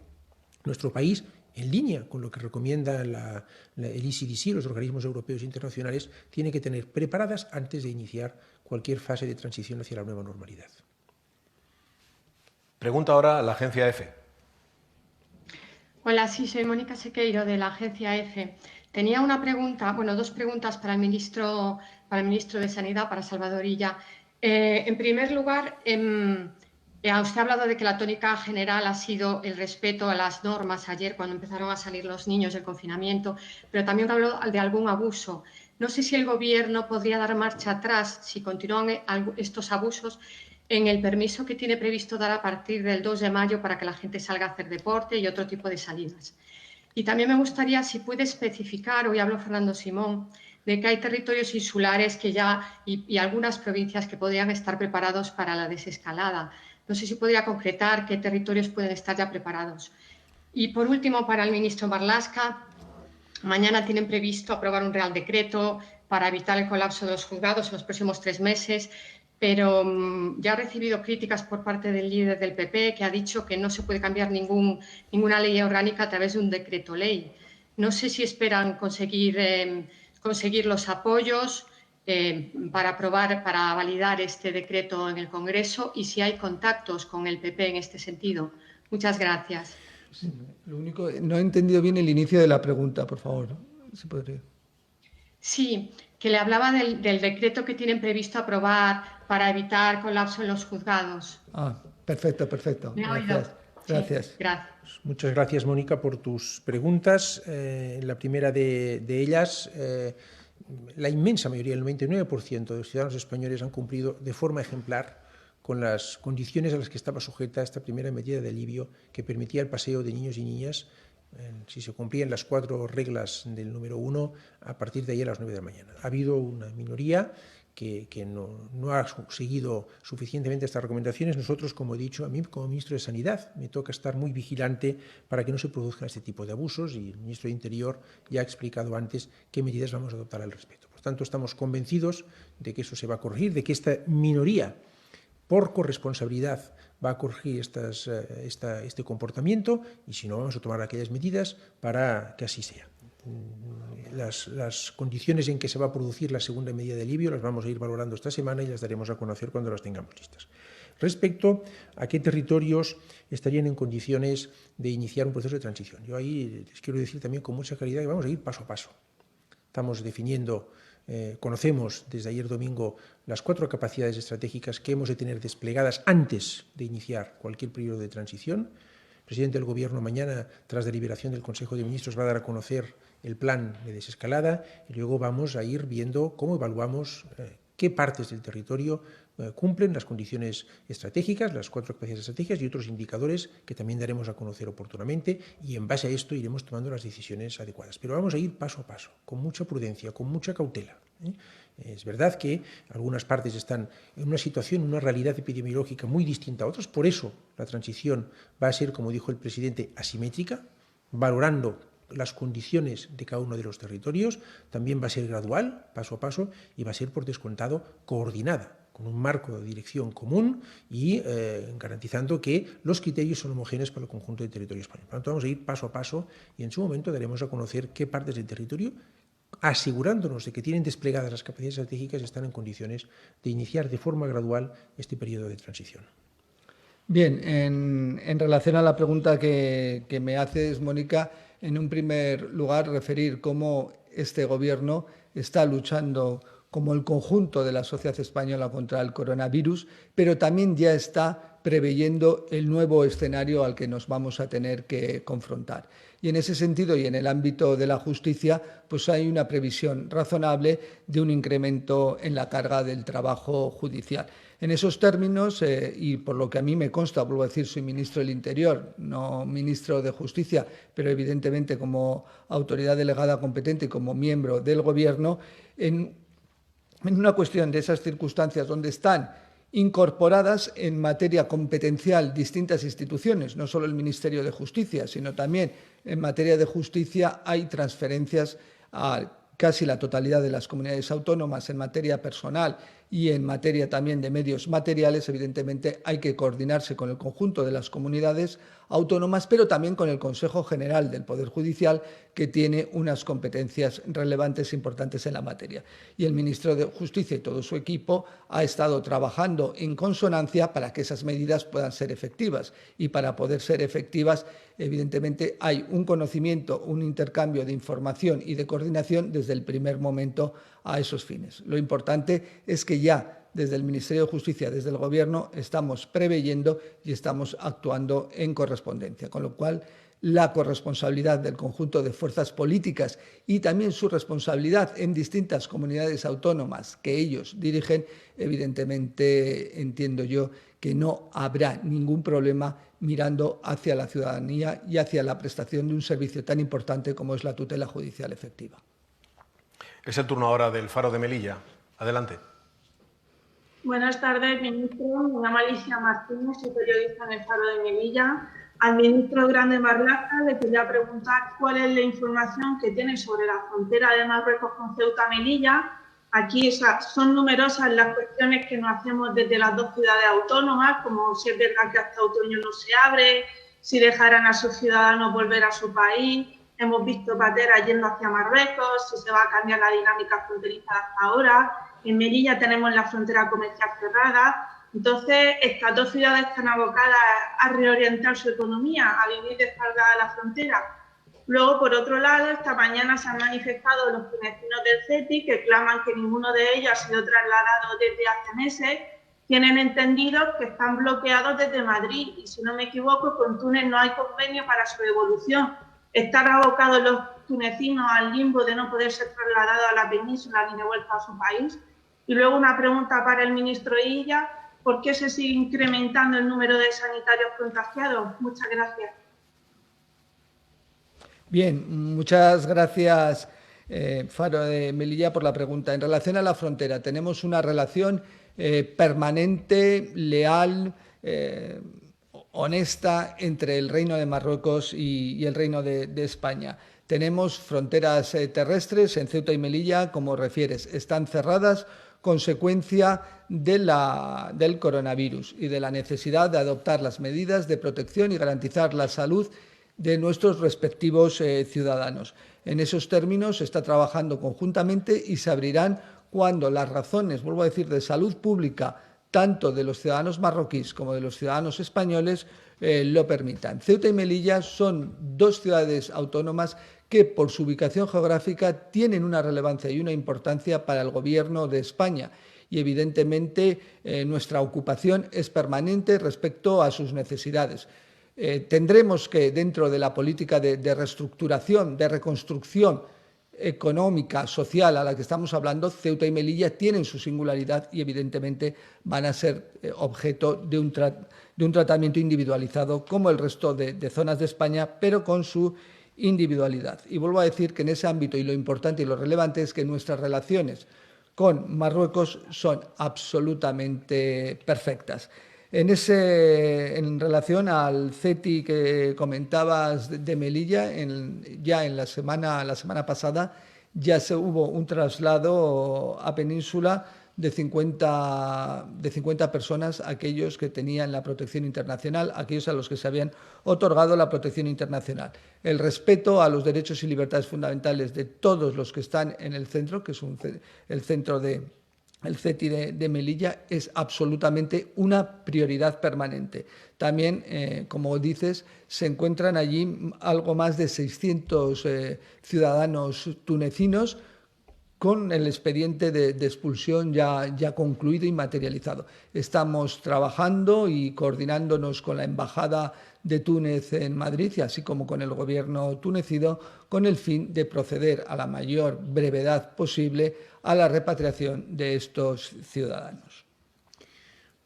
nuestro país, en línea con lo que recomienda el ECDC, los organismos europeos e internacionales, tiene que tener preparadas antes de iniciar cualquier fase de transición hacia la nueva normalidad. Pregunta ahora la agencia EFE. Hola, sí, soy Mónica Sequeiro de la agencia EFE. Tenía una pregunta, bueno, 2 preguntas para el ministro de Sanidad, para Salvador Illa. En primer lugar, usted ha hablado de que la tónica general ha sido el respeto a las normas ayer cuando empezaron a salir los niños del confinamiento, pero también habló de algún abuso. No sé si el Gobierno podría dar marcha atrás, si continúan estos abusos, en el permiso que tiene previsto dar a partir del 2 de mayo para que la gente salga a hacer deporte y otro tipo de salidas. Y también me gustaría, si puede especificar, hoy habló Fernando Simón, de que hay territorios insulares que y algunas provincias que podrían estar preparados para la desescalada. No sé si podría concretar qué territorios pueden estar ya preparados. Y por último, para el ministro Marlaska, mañana tienen previsto aprobar un Real Decreto para evitar el colapso de los juzgados en los próximos 3 meses, pero ya ha recibido críticas por parte del líder del PP, que ha dicho que no se puede cambiar ninguna ley orgánica a través de un decreto ley. No sé si esperan conseguir los apoyos para validar este decreto en el Congreso, y si hay contactos con el PP en este sentido. Muchas gracias. Lo único, no he entendido bien el inicio de la pregunta, por favor. ¿Se podría? Sí, que le hablaba del decreto que tienen previsto aprobar para evitar colapso en los juzgados. Perfecto. Gracias. Sí, gracias. Muchas gracias, Mónica, por tus preguntas. La primera de ellas, la inmensa mayoría, el 99% de los ciudadanos españoles han cumplido de forma ejemplar con las condiciones a las que estaba sujeta esta primera medida de alivio que permitía el paseo de niños y niñas, si se cumplían las 4 reglas del número 1, a partir de ayer a las 9 de la mañana. Ha habido una minoría que no ha seguido suficientemente estas recomendaciones. Nosotros, como he dicho, a mí como ministro de Sanidad me toca estar muy vigilante para que no se produzcan este tipo de abusos, y el ministro de Interior ya ha explicado antes qué medidas vamos a adoptar al respecto. Por tanto, estamos convencidos de que eso se va a corregir, de que esta minoría, por corresponsabilidad, va a corregir este comportamiento, y si no, vamos a tomar aquellas medidas para que así sea. Las condiciones en que se va a producir la segunda medida de alivio las vamos a ir valorando esta semana y las daremos a conocer cuando las tengamos listas. Respecto a qué territorios estarían en condiciones de iniciar un proceso de transición, yo ahí les quiero decir también con mucha claridad que vamos a ir paso a paso. Estamos definiendo, conocemos desde ayer domingo las 4 capacidades estratégicas que hemos de tener desplegadas antes de iniciar cualquier periodo de transición. El presidente del Gobierno mañana, tras deliberación del Consejo de Ministros, va a dar a conocer el plan de desescalada, y luego vamos a ir viendo cómo evaluamos qué partes del territorio cumplen las condiciones estratégicas, las 4 capacidades estratégicas y otros indicadores que también daremos a conocer oportunamente, y en base a esto iremos tomando las decisiones adecuadas. Pero vamos a ir paso a paso, con mucha prudencia, con mucha cautela. Es verdad que algunas partes están en una situación, una realidad epidemiológica muy distinta a otras, por eso la transición va a ser, como dijo el presidente, asimétrica, valorando las condiciones de cada uno de los territorios. También va a ser gradual, paso a paso, y va a ser, por descontado, coordinada, con un marco de dirección común y garantizando que los criterios son homogéneos para el conjunto del territorio español. Por lo tanto, vamos a ir paso a paso y en su momento daremos a conocer qué partes del territorio, asegurándonos de que tienen desplegadas las capacidades estratégicas, están en condiciones de iniciar de forma gradual este periodo de transición. Bien, en relación a la pregunta que me haces, Mónica, en un primer lugar referir cómo este Gobierno está luchando como el conjunto de la sociedad española contra el coronavirus, pero también ya está preveyendo el nuevo escenario al que nos vamos a tener que confrontar. Y en ese sentido, y en el ámbito de la justicia, pues hay una previsión razonable de un incremento en la carga del trabajo judicial. En esos términos, y por lo que a mí me consta, vuelvo a decir, soy ministro del Interior, no ministro de Justicia, pero evidentemente como autoridad delegada competente y como miembro del Gobierno, en una cuestión de esas circunstancias donde están incorporadas en materia competencial distintas instituciones, no solo el Ministerio de Justicia, sino también en materia de justicia hay transferencias a casi la totalidad de las comunidades autónomas en materia personal y en materia también de medios materiales. Evidentemente hay que coordinarse con el conjunto de las comunidades autónomas, pero también con el Consejo General del Poder Judicial, que tiene unas competencias relevantes e importantes en la materia. Y el ministro de Justicia y todo su equipo ha estado trabajando en consonancia para que esas medidas puedan ser efectivas. Y para poder ser efectivas, evidentemente, hay un conocimiento, un intercambio de información y de coordinación desde el primer momento a esos fines. Lo importante es que ya desde el Ministerio de Justicia, desde el Gobierno, estamos preveyendo y estamos actuando en correspondencia, con lo cual la corresponsabilidad del conjunto de fuerzas políticas y también su responsabilidad en distintas comunidades autónomas que ellos dirigen, evidentemente entiendo yo que no habrá ningún problema mirando hacia la ciudadanía y hacia la prestación de un servicio tan importante como es la tutela judicial efectiva. Es el turno ahora del Faro de Melilla. Adelante. Buenas tardes, ministro. Me llamo Alicia Martínez, soy periodista en el Faro de Melilla. Al ministro Grande Marlaska le quería preguntar cuál es la información que tiene sobre la frontera de Marruecos con Ceuta Melilla. Aquí son numerosas las cuestiones que nos hacemos desde las 2 ciudades autónomas, como si es verdad que hasta otoño no se abre, si dejarán a sus ciudadanos volver a su país. Hemos visto pateras yendo hacia Marruecos, si se va a cambiar la dinámica fronteriza hasta ahora. En Melilla tenemos la frontera comercial cerrada. Entonces, estas 2 ciudades están abocadas a reorientar su economía, a vivir descargada a la frontera. Luego, por otro lado, esta mañana se han manifestado los tunecinos del CETI que claman que ninguno de ellos ha sido trasladado desde hace meses. Tienen entendido que están bloqueados desde Madrid y, si no me equivoco, con Túnez no hay convenio para su devolución. Están abocados los tunecinos al limbo de no poder ser trasladados a la península ni de vuelta a su país. Y luego una pregunta para el ministro Illa. ¿por qué se sigue incrementando el número de sanitarios contagiados? Muchas gracias. Bien, muchas gracias, Faro de Melilla, por la pregunta. En relación a la frontera, tenemos una relación permanente, leal, honesta entre el Reino de Marruecos y el Reino de España. Tenemos fronteras terrestres en Ceuta y Melilla, como refieres, están cerradas, consecuencia del coronavirus y de la necesidad de adoptar las medidas de protección y garantizar la salud de nuestros respectivos ciudadanos. En esos términos se está trabajando conjuntamente y se abrirán cuando las razones, vuelvo a decir, de salud pública, tanto de los ciudadanos marroquíes como de los ciudadanos españoles, lo permitan. Ceuta y Melilla son dos ciudades autónomas que, por su ubicación geográfica, tienen una relevancia y una importancia para el Gobierno de España. Y, evidentemente, nuestra ocupación es permanente respecto a sus necesidades. Tendremos que, dentro de la política de reestructuración, de reconstrucción económica, social a la que estamos hablando, Ceuta y Melilla tienen su singularidad y, evidentemente, van a ser objeto de un tratamiento individualizado como el resto de zonas de España, pero con su individualidad. Y vuelvo a decir que en ese ámbito, y lo importante y lo relevante es que nuestras relaciones con Marruecos son absolutamente perfectas. En relación al CETI que comentabas de Melilla, ya en la semana pasada ya hubo un traslado a Península de 50 personas, aquellos que tenían la protección internacional, aquellos a los que se habían otorgado la protección internacional. El respeto a los derechos y libertades fundamentales de todos los que están en el centro, que es el centro el CETI de Melilla, es absolutamente una prioridad permanente. También, como dices, se encuentran allí algo más de 600 ciudadanos tunecinos con el expediente de expulsión ya concluido y materializado. Estamos trabajando y coordinándonos con la Embajada de Túnez en Madrid, y así como con el Gobierno tunecino, con el fin de proceder a la mayor brevedad posible a la repatriación de estos ciudadanos.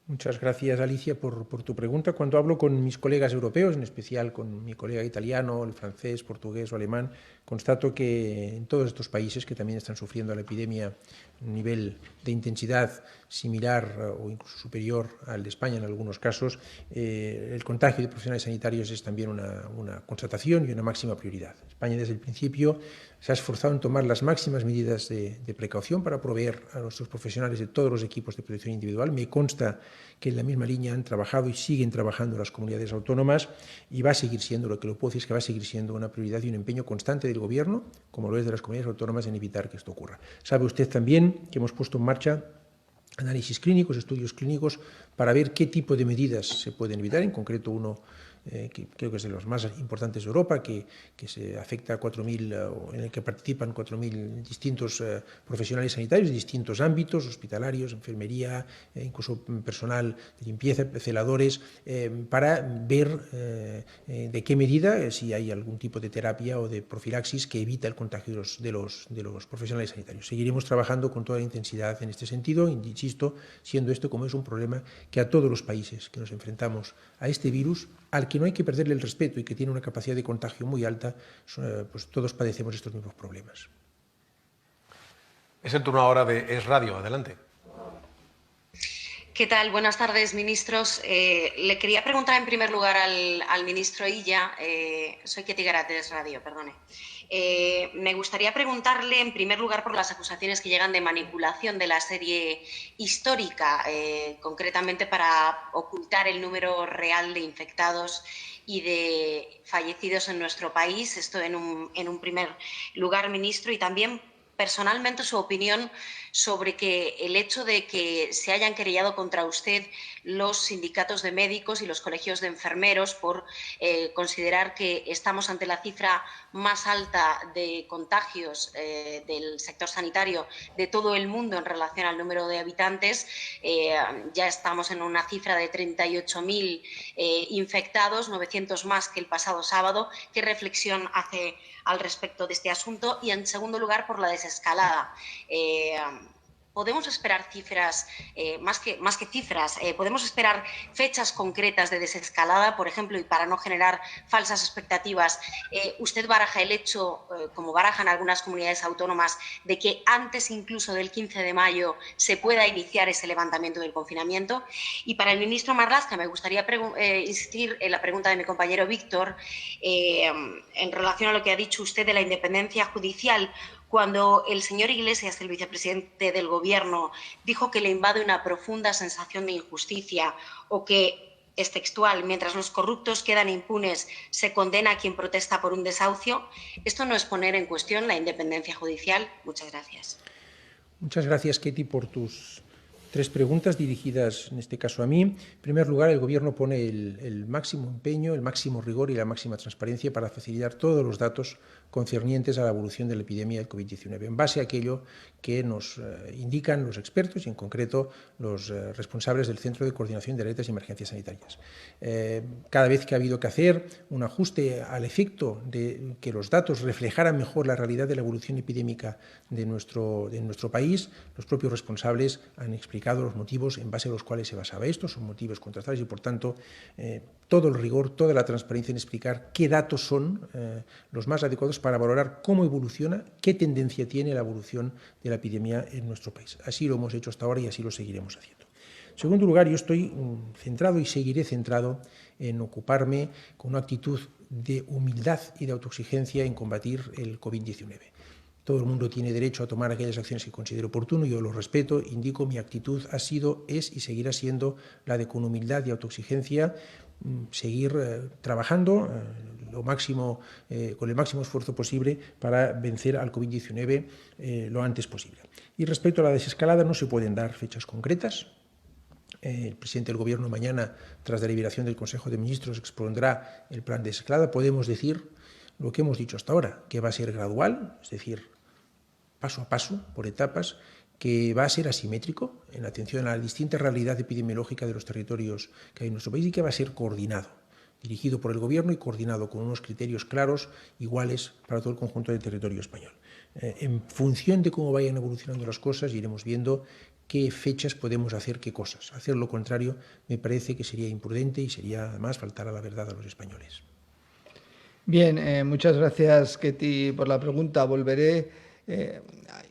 Muchas gracias, Alicia, por tu pregunta. Cuando hablo con mis colegas europeos, en especial con mi colega italiano, el francés, portugués o alemán, constato que en todos estos países que también están sufriendo la epidemia a un nivel de intensidad similar o incluso superior al de España en algunos casos, el contagio de profesionales sanitarios es también una constatación y una máxima prioridad. España desde el principio se ha esforzado en tomar las máximas medidas de precaución para proveer a nuestros profesionales de todos los equipos de protección individual. Me consta que en la misma línea han trabajado y siguen trabajando las comunidades autónomas, y va a seguir siendo, lo que lo puedo decir es que va a seguir siendo una prioridad y un empeño constante del Gobierno, como lo es de las comunidades autónomas, en evitar que esto ocurra. Sabe usted también que hemos puesto en marcha análisis clínicos, estudios clínicos, para ver qué tipo de medidas se pueden evitar, en concreto uno que creo que es de los más importantes de Europa, que se afecta a 4.000, en el que participan 4.000 distintos profesionales sanitarios de distintos ámbitos, hospitalarios, enfermería, incluso personal de limpieza, celadores, para ver de qué medida, si hay algún tipo de terapia o de profilaxis que evita el contagio de los profesionales sanitarios. Seguiremos trabajando con toda la intensidad en este sentido, insisto, siendo esto como es un problema que a todos los países que nos enfrentamos a este virus, al que no hay que perderle el respeto y que tiene una capacidad de contagio muy alta, pues todos padecemos estos mismos problemas. Es el turno ahora de Es Radio. Adelante. ¿Qué tal? Buenas tardes, ministros. Le quería preguntar en primer lugar al ministro Illa, soy Ketty Garat de Es Radio, perdone. Me gustaría preguntarle en primer lugar por las acusaciones que llegan de manipulación de la serie histórica, concretamente para ocultar el número real de infectados y de fallecidos en nuestro país. Esto en un primer lugar, ministro, y también personalmente su opinión sobre que el hecho de que se hayan querellado contra usted los sindicatos de médicos y los colegios de enfermeros por considerar que estamos ante la cifra más alta de contagios del sector sanitario de todo el mundo en relación al número de habitantes. Ya estamos en una cifra de 38.000 infectados, 900 más que el pasado sábado. ¿Qué reflexión hace al respecto de este asunto? Y, en segundo lugar, por la desescalada ¿podemos esperar cifras, más que cifras, podemos esperar fechas concretas de desescalada, por ejemplo, y para no generar falsas expectativas, usted baraja el hecho, como barajan algunas comunidades autónomas, de que antes incluso del 15 de mayo se pueda iniciar ese levantamiento del confinamiento? Y para el ministro Marlaska me gustaría insistir en la pregunta de mi compañero Víctor en relación a lo que ha dicho usted de la independencia judicial. Cuando el señor Iglesias, el vicepresidente del Gobierno, dijo que le invade una profunda sensación de injusticia o que, es textual, mientras los corruptos quedan impunes, se condena a quien protesta por un desahucio, ¿esto no es poner en cuestión la independencia judicial? Muchas gracias. Muchas gracias, Ketty, por tus 3 preguntas dirigidas, en este caso, a mí. En primer lugar, el Gobierno pone el máximo empeño, el máximo rigor y la máxima transparencia para facilitar todos los datos concernientes a la evolución de la epidemia del COVID-19, en base a aquello que nos indican los expertos y, en concreto, los responsables del Centro de Coordinación de Alertas y Emergencias Sanitarias. Cada vez que ha habido que hacer un ajuste al efecto de que los datos reflejaran mejor la realidad de la evolución epidémica de nuestro país, los propios responsables han explicado los motivos en base a los cuales se basaba esto. Son motivos contrastados y, por tanto, todo el rigor, toda la transparencia en explicar qué datos son los más adecuados para valorar cómo evoluciona, qué tendencia tiene la evolución de la epidemia en nuestro país. Así lo hemos hecho hasta ahora y así lo seguiremos haciendo. En segundo lugar, yo estoy centrado y seguiré centrado en ocuparme con una actitud de humildad y de autoexigencia en combatir el COVID-19. Todo el mundo tiene derecho a tomar aquellas acciones que considere oportuno, yo lo respeto, indico, mi actitud ha sido, es y seguirá siendo la de, con humildad y autoexigencia, seguir trabajando con el máximo esfuerzo posible para vencer al COVID-19 lo antes posible. Y respecto a la desescalada, no se pueden dar fechas concretas. El presidente del Gobierno mañana, tras la deliberación del Consejo de Ministros, expondrá el plan de desescalada. Podemos decir lo que hemos dicho hasta ahora, que va a ser gradual, es decir, paso a paso, por etapas, que va a ser asimétrico en atención a la distinta realidad epidemiológica de los territorios que hay en nuestro país y que va a ser coordinado, dirigido por el Gobierno y coordinado con unos criterios claros, iguales para todo el conjunto del territorio español. En función de cómo vayan evolucionando las cosas, iremos viendo qué fechas podemos hacer qué cosas. Hacer lo contrario me parece que sería imprudente y sería además faltar a la verdad a los españoles. Bien, muchas gracias, Ketty, por la pregunta. Volveré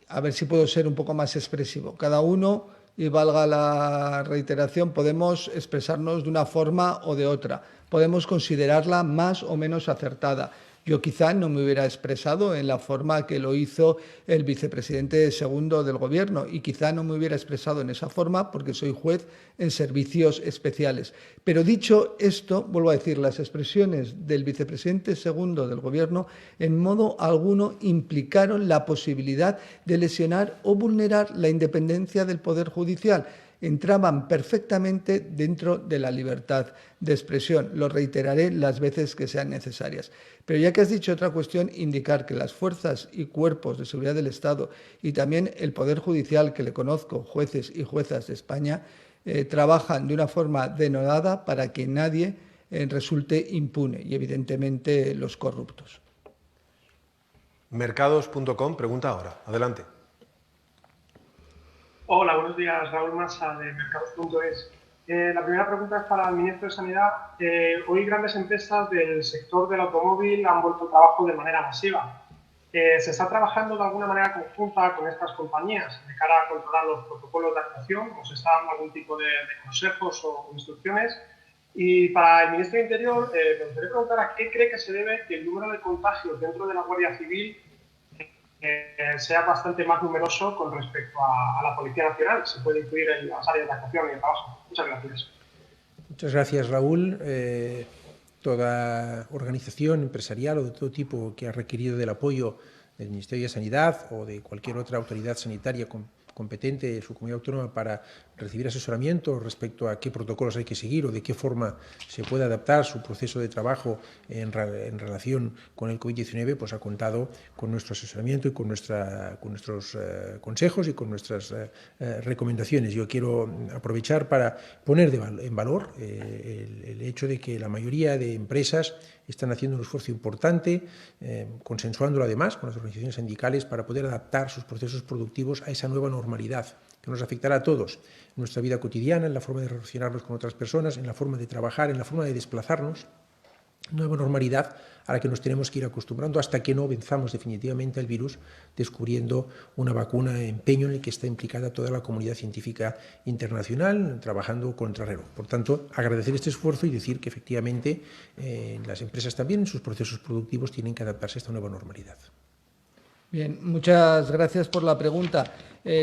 a ver si puedo ser un poco más expresivo. Cada uno, y valga la reiteración, podemos expresarnos de una forma o de otra. Podemos considerarla más o menos acertada. Yo quizá no me hubiera expresado en la forma que lo hizo el vicepresidente segundo del Gobierno y quizá no me hubiera expresado en esa forma porque soy juez en servicios especiales. Pero dicho esto, vuelvo a decir, las expresiones del vicepresidente segundo del Gobierno en modo alguno implicaron la posibilidad de lesionar o vulnerar la independencia del Poder Judicial. Entraban perfectamente dentro de la libertad de expresión. Lo reiteraré las veces que sean necesarias. Pero ya que has dicho otra cuestión, indicar que las fuerzas y cuerpos de seguridad del Estado y también el Poder Judicial, que le conozco, jueces y juezas de España, trabajan de una forma denodada para que nadie resulte impune y, evidentemente, los corruptos. Mercados.com pregunta ahora. Adelante. Hola, buenos días. Raúl Massa, de Mercados.es. La primera pregunta es para el ministro de Sanidad. Hoy grandes empresas del sector del automóvil han vuelto al trabajo de manera masiva. ¿Se está trabajando de alguna manera conjunta con estas compañías de cara a controlar los protocolos de actuación? ¿O se está dando algún tipo de consejos o instrucciones? Y para el ministro de Interior, me gustaría preguntar a qué cree que se debe que el número de contagios dentro de la Guardia Civil sea bastante más numeroso con respecto a la Policía Nacional. Se puede incluir en las áreas de actuación y de trabajo. Muchas gracias. Muchas gracias, Raúl. Toda organización empresarial o de todo tipo que ha requerido del apoyo del Ministerio de Sanidad o de cualquier otra autoridad sanitaria competente de su comunidad autónoma para recibir asesoramiento respecto a qué protocolos hay que seguir o de qué forma se puede adaptar su proceso de trabajo en relación con el COVID-19, pues ha contado con nuestro asesoramiento y con nuestros consejos y con nuestras recomendaciones. Yo quiero aprovechar para poner en valor el hecho de que la mayoría de empresas están haciendo un esfuerzo importante, consensuándolo además con las organizaciones sindicales para poder adaptar sus procesos productivos a esa nueva normalidad que nos afectará a todos en nuestra vida cotidiana, en la forma de relacionarnos con otras personas, en la forma de trabajar, en la forma de desplazarnos. Nueva normalidad a la que nos tenemos que ir acostumbrando hasta que no venzamos definitivamente el virus, descubriendo una vacuna, empeño en el que está implicada toda la comunidad científica internacional, trabajando contra reloj. Por tanto, agradecer este esfuerzo y decir que efectivamente las empresas también en sus procesos productivos tienen que adaptarse a esta nueva normalidad. Bien, muchas gracias por la pregunta.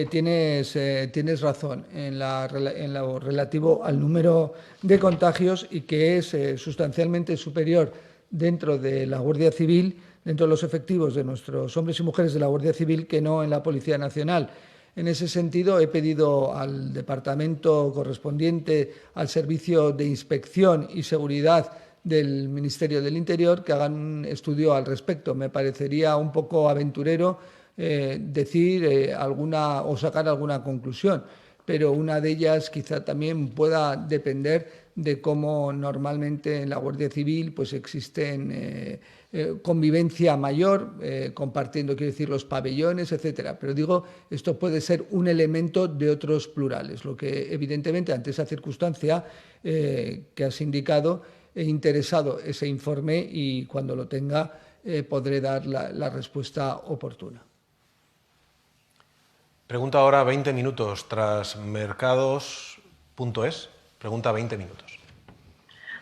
Tienes razón en lo relativo al número de contagios y que es sustancialmente superior dentro de la Guardia Civil, dentro de los efectivos de nuestros hombres y mujeres de la Guardia Civil, que no en la Policía Nacional. En ese sentido, he pedido al departamento correspondiente, al Servicio de Inspección y Seguridad del Ministerio del Interior, que hagan un estudio al respecto. Me parecería un poco aventurero decir alguna o sacar alguna conclusión, pero una de ellas quizá también pueda depender de cómo normalmente en la Guardia Civil pues existen convivencia mayor, compartiendo, quiero decir, los pabellones, etcétera. Pero digo, esto puede ser un elemento de otros plurales, lo que evidentemente ante esa circunstancia que has indicado, he interesado ese informe y cuando lo tenga podré dar la respuesta oportuna. Pregunta ahora 20 minutos tras mercados.es. Pregunta 20 minutos.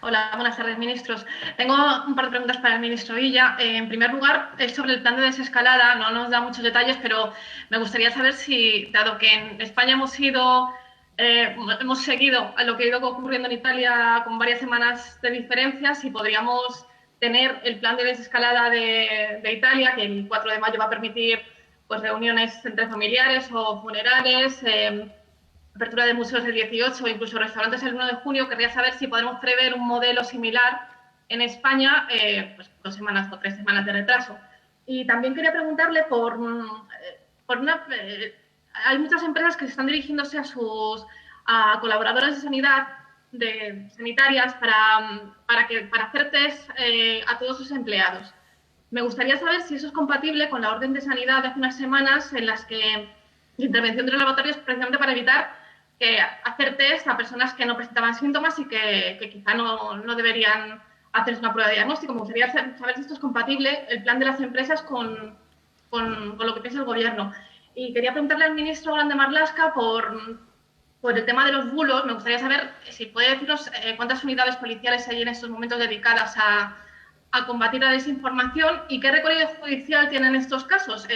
Hola, buenas tardes, ministros. Tengo un par de preguntas para el ministro Illa. En primer lugar, es sobre el plan de desescalada. No nos da muchos detalles, pero me gustaría saber si, dado que en España hemos seguido a lo que ha ido ocurriendo en Italia con varias semanas de diferencia, si podríamos tener el plan de desescalada de Italia, que el 4 de mayo va a permitir pues reuniones entre familiares o funerales, apertura de museos el 18 o incluso restaurantes el 1 de junio. Querría saber si podemos prever un modelo similar en España, pues 2 semanas o 3 semanas de retraso. Y también quería preguntarle hay muchas empresas que están dirigiéndose a colaboradoras de sanidad, sanitarias, para hacer test a todos sus empleados. Me gustaría saber si eso es compatible con la orden de sanidad de hace unas semanas en las que la intervención de los laboratorios precisamente para evitar hacer test a personas que no presentaban síntomas y que quizá no deberían hacerse una prueba de diagnóstico. Me gustaría saber si esto es compatible, el plan de las empresas, con lo que piensa el Gobierno. Y quería preguntarle al ministro Grande Marlaska por el tema de los bulos. Me gustaría saber si puede decirnos cuántas unidades policiales hay en estos momentos dedicadas a combatir la desinformación y qué recorrido judicial tienen estos casos.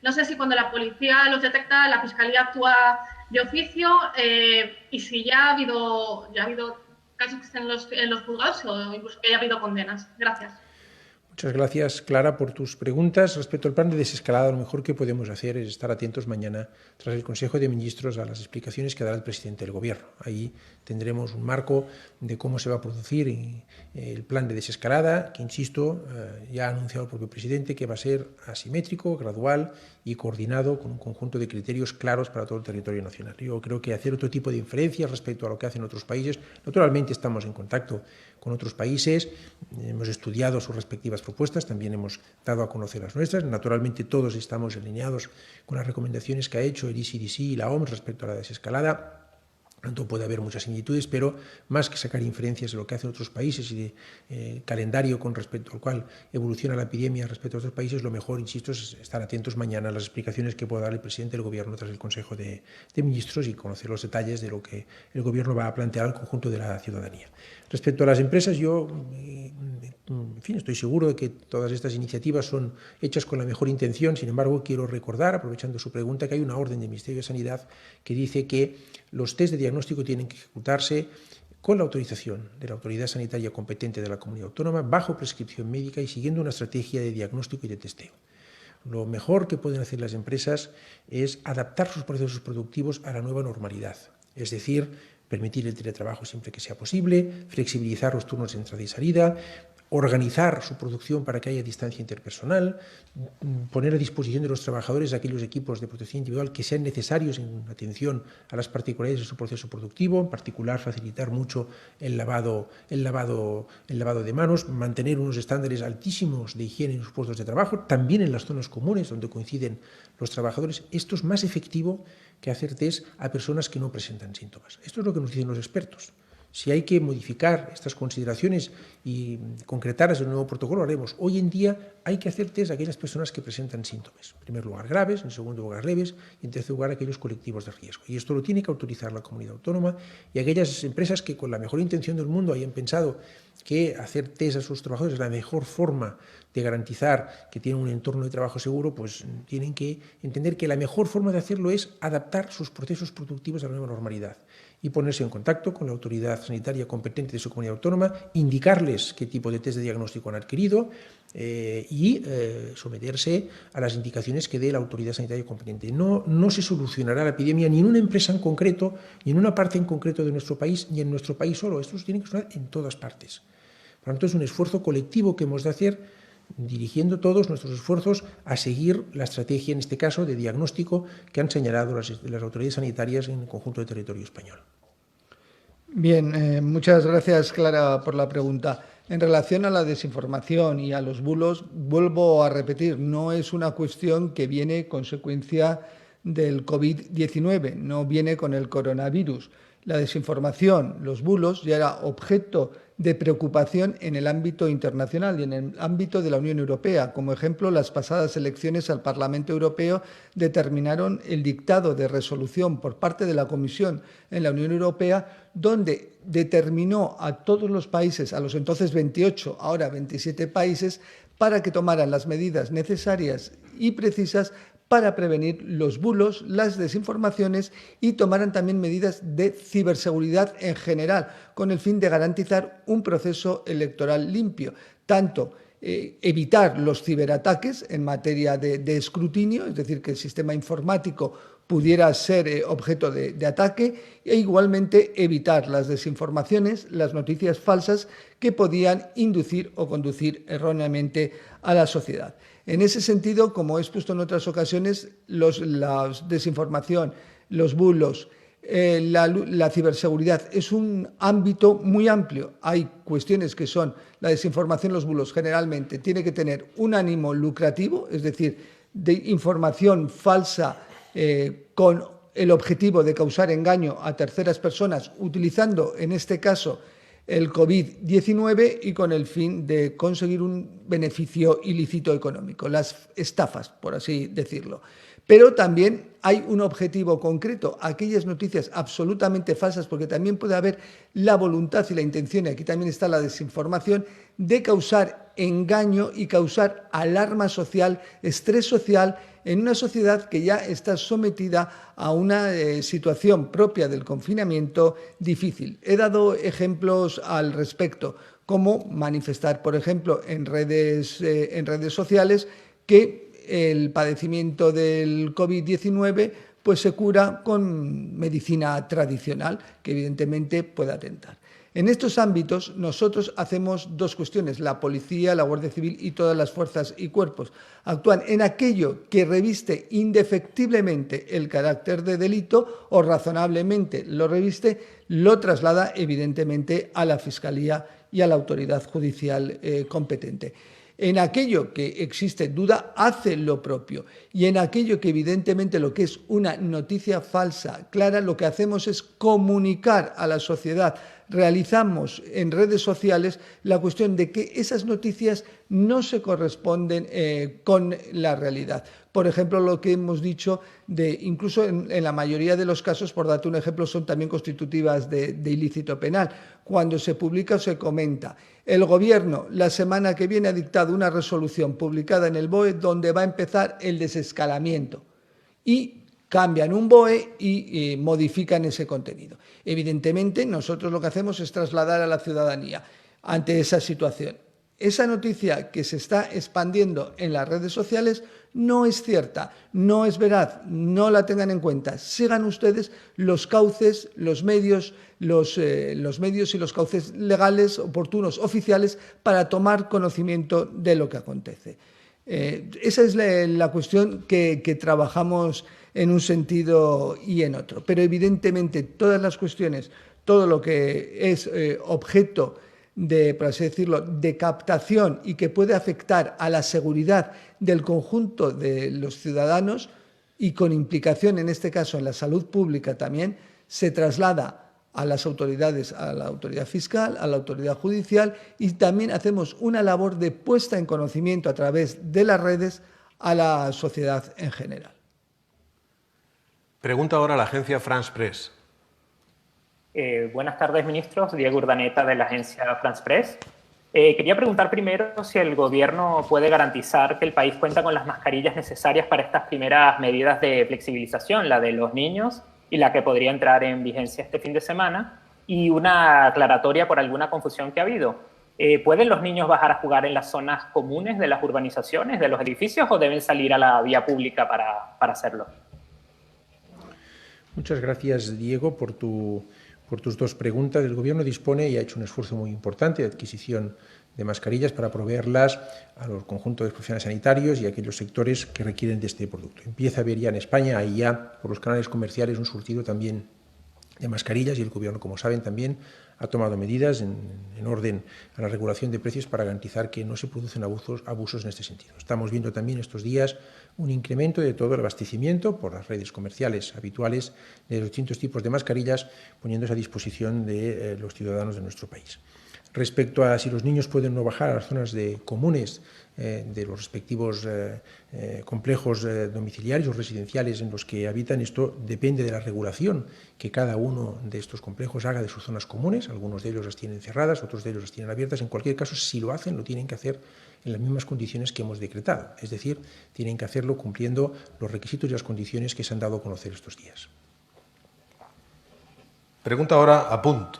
No sé si cuando la policía los detecta, la Fiscalía actúa de oficio y si ya ha habido casos que estén en los juzgados o incluso que haya habido condenas. Gracias. Muchas gracias, Clara, por tus preguntas. Respecto al plan de desescalada, lo mejor que podemos hacer es estar atentos mañana, tras el Consejo de Ministros, a las explicaciones que dará el presidente del Gobierno. Ahí tendremos un marco de cómo se va a producir el plan de desescalada, que, insisto, ya ha anunciado el propio presidente que va a ser asimétrico, gradual y coordinado con un conjunto de criterios claros para todo el territorio nacional. Yo creo que hacer otro tipo de inferencias respecto a lo que hacen otros países, naturalmente estamos en contacto con otros países, hemos estudiado sus respectivas propuestas, también hemos dado a conocer las nuestras. Naturalmente todos estamos alineados con las recomendaciones que ha hecho el ECDC y la OMS respecto a la desescalada. Tanto puede haber muchas similitudes, pero más que sacar inferencias de lo que hacen otros países y de calendario con respecto al cual evoluciona la epidemia respecto a otros países, lo mejor, insisto, es estar atentos mañana a las explicaciones que pueda dar el presidente del Gobierno tras el Consejo de Ministros y conocer los detalles de lo que el Gobierno va a plantear al conjunto de la ciudadanía. Respecto a las empresas, yo estoy seguro de que todas estas iniciativas son hechas con la mejor intención. Sin embargo, quiero recordar, aprovechando su pregunta, que hay una orden del Ministerio de Sanidad que dice que los test de diagnóstico tienen que ejecutarse con la autorización de la autoridad sanitaria competente de la comunidad autónoma, bajo prescripción médica y siguiendo una estrategia de diagnóstico y de testeo. Lo mejor que pueden hacer las empresas es adaptar sus procesos productivos a la nueva normalidad, es decir, permitir el teletrabajo siempre que sea posible, flexibilizar los turnos de entrada y salida, organizar su producción para que haya distancia interpersonal, poner a disposición de los trabajadores aquellos equipos de protección individual que sean necesarios en atención a las particularidades de su proceso productivo, en particular facilitar mucho el lavado de manos, mantener unos estándares altísimos de higiene en sus puestos de trabajo, también en las zonas comunes donde coinciden los trabajadores. Esto es más efectivo que hacer test a personas que no presentan síntomas. Esto es lo que nos dicen los expertos. Si hay que modificar estas consideraciones y concretarlas en un nuevo protocolo, lo haremos. Hoy en día hay que hacer test a aquellas personas que presentan síntomas. En primer lugar, graves, en segundo lugar, leves y en tercer lugar, aquellos colectivos de riesgo. Y esto lo tiene que autorizar la comunidad autónoma y aquellas empresas que con la mejor intención del mundo hayan pensado que hacer test a sus trabajadores es la mejor forma de garantizar que tienen un entorno de trabajo seguro, pues tienen que entender que la mejor forma de hacerlo es adaptar sus procesos productivos a la nueva normalidad y ponerse en contacto con la autoridad sanitaria competente de su comunidad autónoma, indicarles qué tipo de test de diagnóstico han adquirido y someterse a las indicaciones que dé la autoridad sanitaria competente. No se solucionará la epidemia ni en una empresa en concreto, ni en una parte en concreto de nuestro país, ni en nuestro país solo. Esto tiene que sonar en todas partes. Por lo tanto, es un esfuerzo colectivo que hemos de hacer, dirigiendo todos nuestros esfuerzos a seguir la estrategia, en este caso, de diagnóstico que han señalado las autoridades sanitarias en el conjunto del territorio español. Bien, muchas gracias, Clara, por la pregunta. En relación a la desinformación y a los bulos, vuelvo a repetir, no es una cuestión que viene consecuencia del COVID-19, no viene con el coronavirus. La desinformación, los bulos, ya era objeto de preocupación en el ámbito internacional y en el ámbito de la Unión Europea. Como ejemplo, las pasadas elecciones al Parlamento Europeo determinaron el dictado de resolución por parte de la Comisión en la Unión Europea, donde determinó a todos los países, a los entonces 28, ahora 27 países, para que tomaran las medidas necesarias y precisas para prevenir los bulos, las desinformaciones y tomaran también medidas de ciberseguridad en general, con el fin de garantizar un proceso electoral limpio, tanto evitar los ciberataques en materia de escrutinio, es decir, que el sistema informático pudiera ser objeto de ataque, e igualmente evitar las desinformaciones, las noticias falsas que podían inducir o conducir erróneamente a la sociedad. En ese sentido, como he expuesto en otras ocasiones, la desinformación, los bulos, la ciberseguridad es un ámbito muy amplio. Hay cuestiones que son la desinformación, los bulos, generalmente tiene que tener un ánimo lucrativo, es decir, de información falsa con el objetivo de causar engaño a terceras personas, utilizando en este caso el COVID-19 y con el fin de conseguir un beneficio ilícito económico, las estafas, por así decirlo. Pero también hay un objetivo concreto, aquellas noticias absolutamente falsas, porque también puede haber la voluntad y la intención, y aquí también está la desinformación, de causar engaño y causar alarma social, estrés social, en una sociedad que ya está sometida a una situación propia del confinamiento difícil. He dado ejemplos al respecto, como manifestar, por ejemplo, en redes sociales que el padecimiento del COVID-19 pues se cura con medicina tradicional, que evidentemente puede atentar. En estos ámbitos nosotros hacemos dos cuestiones. La policía, la Guardia Civil y todas las fuerzas y cuerpos actúan en aquello que reviste indefectiblemente el carácter de delito o razonablemente lo reviste, lo traslada evidentemente a la Fiscalía y a la autoridad judicial competente. En aquello que existe duda, hace lo propio. Y en aquello que evidentemente lo que es una noticia falsa, clara, lo que hacemos es comunicar a la sociedad. Realizamos en redes sociales la cuestión de que esas noticias no se corresponden con la realidad. Por ejemplo, lo que hemos dicho, incluso en la mayoría de los casos, por darte un ejemplo, son también constitutivas de ilícito penal. Cuando se publica o se comenta, el Gobierno la semana que viene ha dictado una resolución publicada en el BOE donde va a empezar el desescalamiento y cambian un BOE y modifican ese contenido. Evidentemente, nosotros lo que hacemos es trasladar a la ciudadanía ante esa situación. Esa noticia que se está expandiendo en las redes sociales no es cierta, no es veraz, no la tengan en cuenta. Sigan ustedes los cauces, los medios y los cauces legales, oportunos, oficiales, para tomar conocimiento de lo que acontece. Esa es la cuestión que trabajamos en un sentido y en otro. Pero evidentemente todas las cuestiones, todo lo que es objeto de, por así decirlo, de captación y que puede afectar a la seguridad del conjunto de los ciudadanos y con implicación, en este caso, en la salud pública también, se traslada a las autoridades, a la autoridad fiscal, a la autoridad judicial, y también hacemos una labor de puesta en conocimiento a través de las redes a la sociedad en general. Pregunta ahora a la agencia France Press. Buenas tardes, ministros. Diego Urdaneta, de la agencia France Press. Quería preguntar primero si el Gobierno puede garantizar que el país cuenta con las mascarillas necesarias para estas primeras medidas de flexibilización, la de los niños y la que podría entrar en vigencia este fin de semana, y una aclaratoria por alguna confusión que ha habido. ¿Pueden los niños bajar a jugar en las zonas comunes de las urbanizaciones, de los edificios, o deben salir a la vía pública para hacerlo? Muchas gracias, Diego, por tus dos preguntas. El Gobierno dispone y ha hecho un esfuerzo muy importante de adquisición de mascarillas para proveerlas a los conjuntos de profesionales sanitarios y a aquellos sectores que requieren de este producto. Empieza a haber ya en España, hay ya por los canales comerciales un surtido también de mascarillas, y el Gobierno, como saben, también ha tomado medidas en orden a la regulación de precios para garantizar que no se producen abusos en este sentido. Estamos viendo también estos días un incremento de todo el abastecimiento por las redes comerciales habituales de los distintos tipos de mascarillas, poniéndose a disposición de los ciudadanos de nuestro país. Respecto a si los niños pueden no bajar a las zonas comunes de los respectivos complejos domiciliarios o residenciales en los que habitan, esto depende de la regulación que cada uno de estos complejos haga de sus zonas comunes. Algunos de ellos las tienen cerradas, otros de ellos las tienen abiertas. En cualquier caso, si lo hacen, lo tienen que hacer en las mismas condiciones que hemos decretado. Es decir, tienen que hacerlo cumpliendo los requisitos y las condiciones que se han dado a conocer estos días. Pregunta ahora a Punt.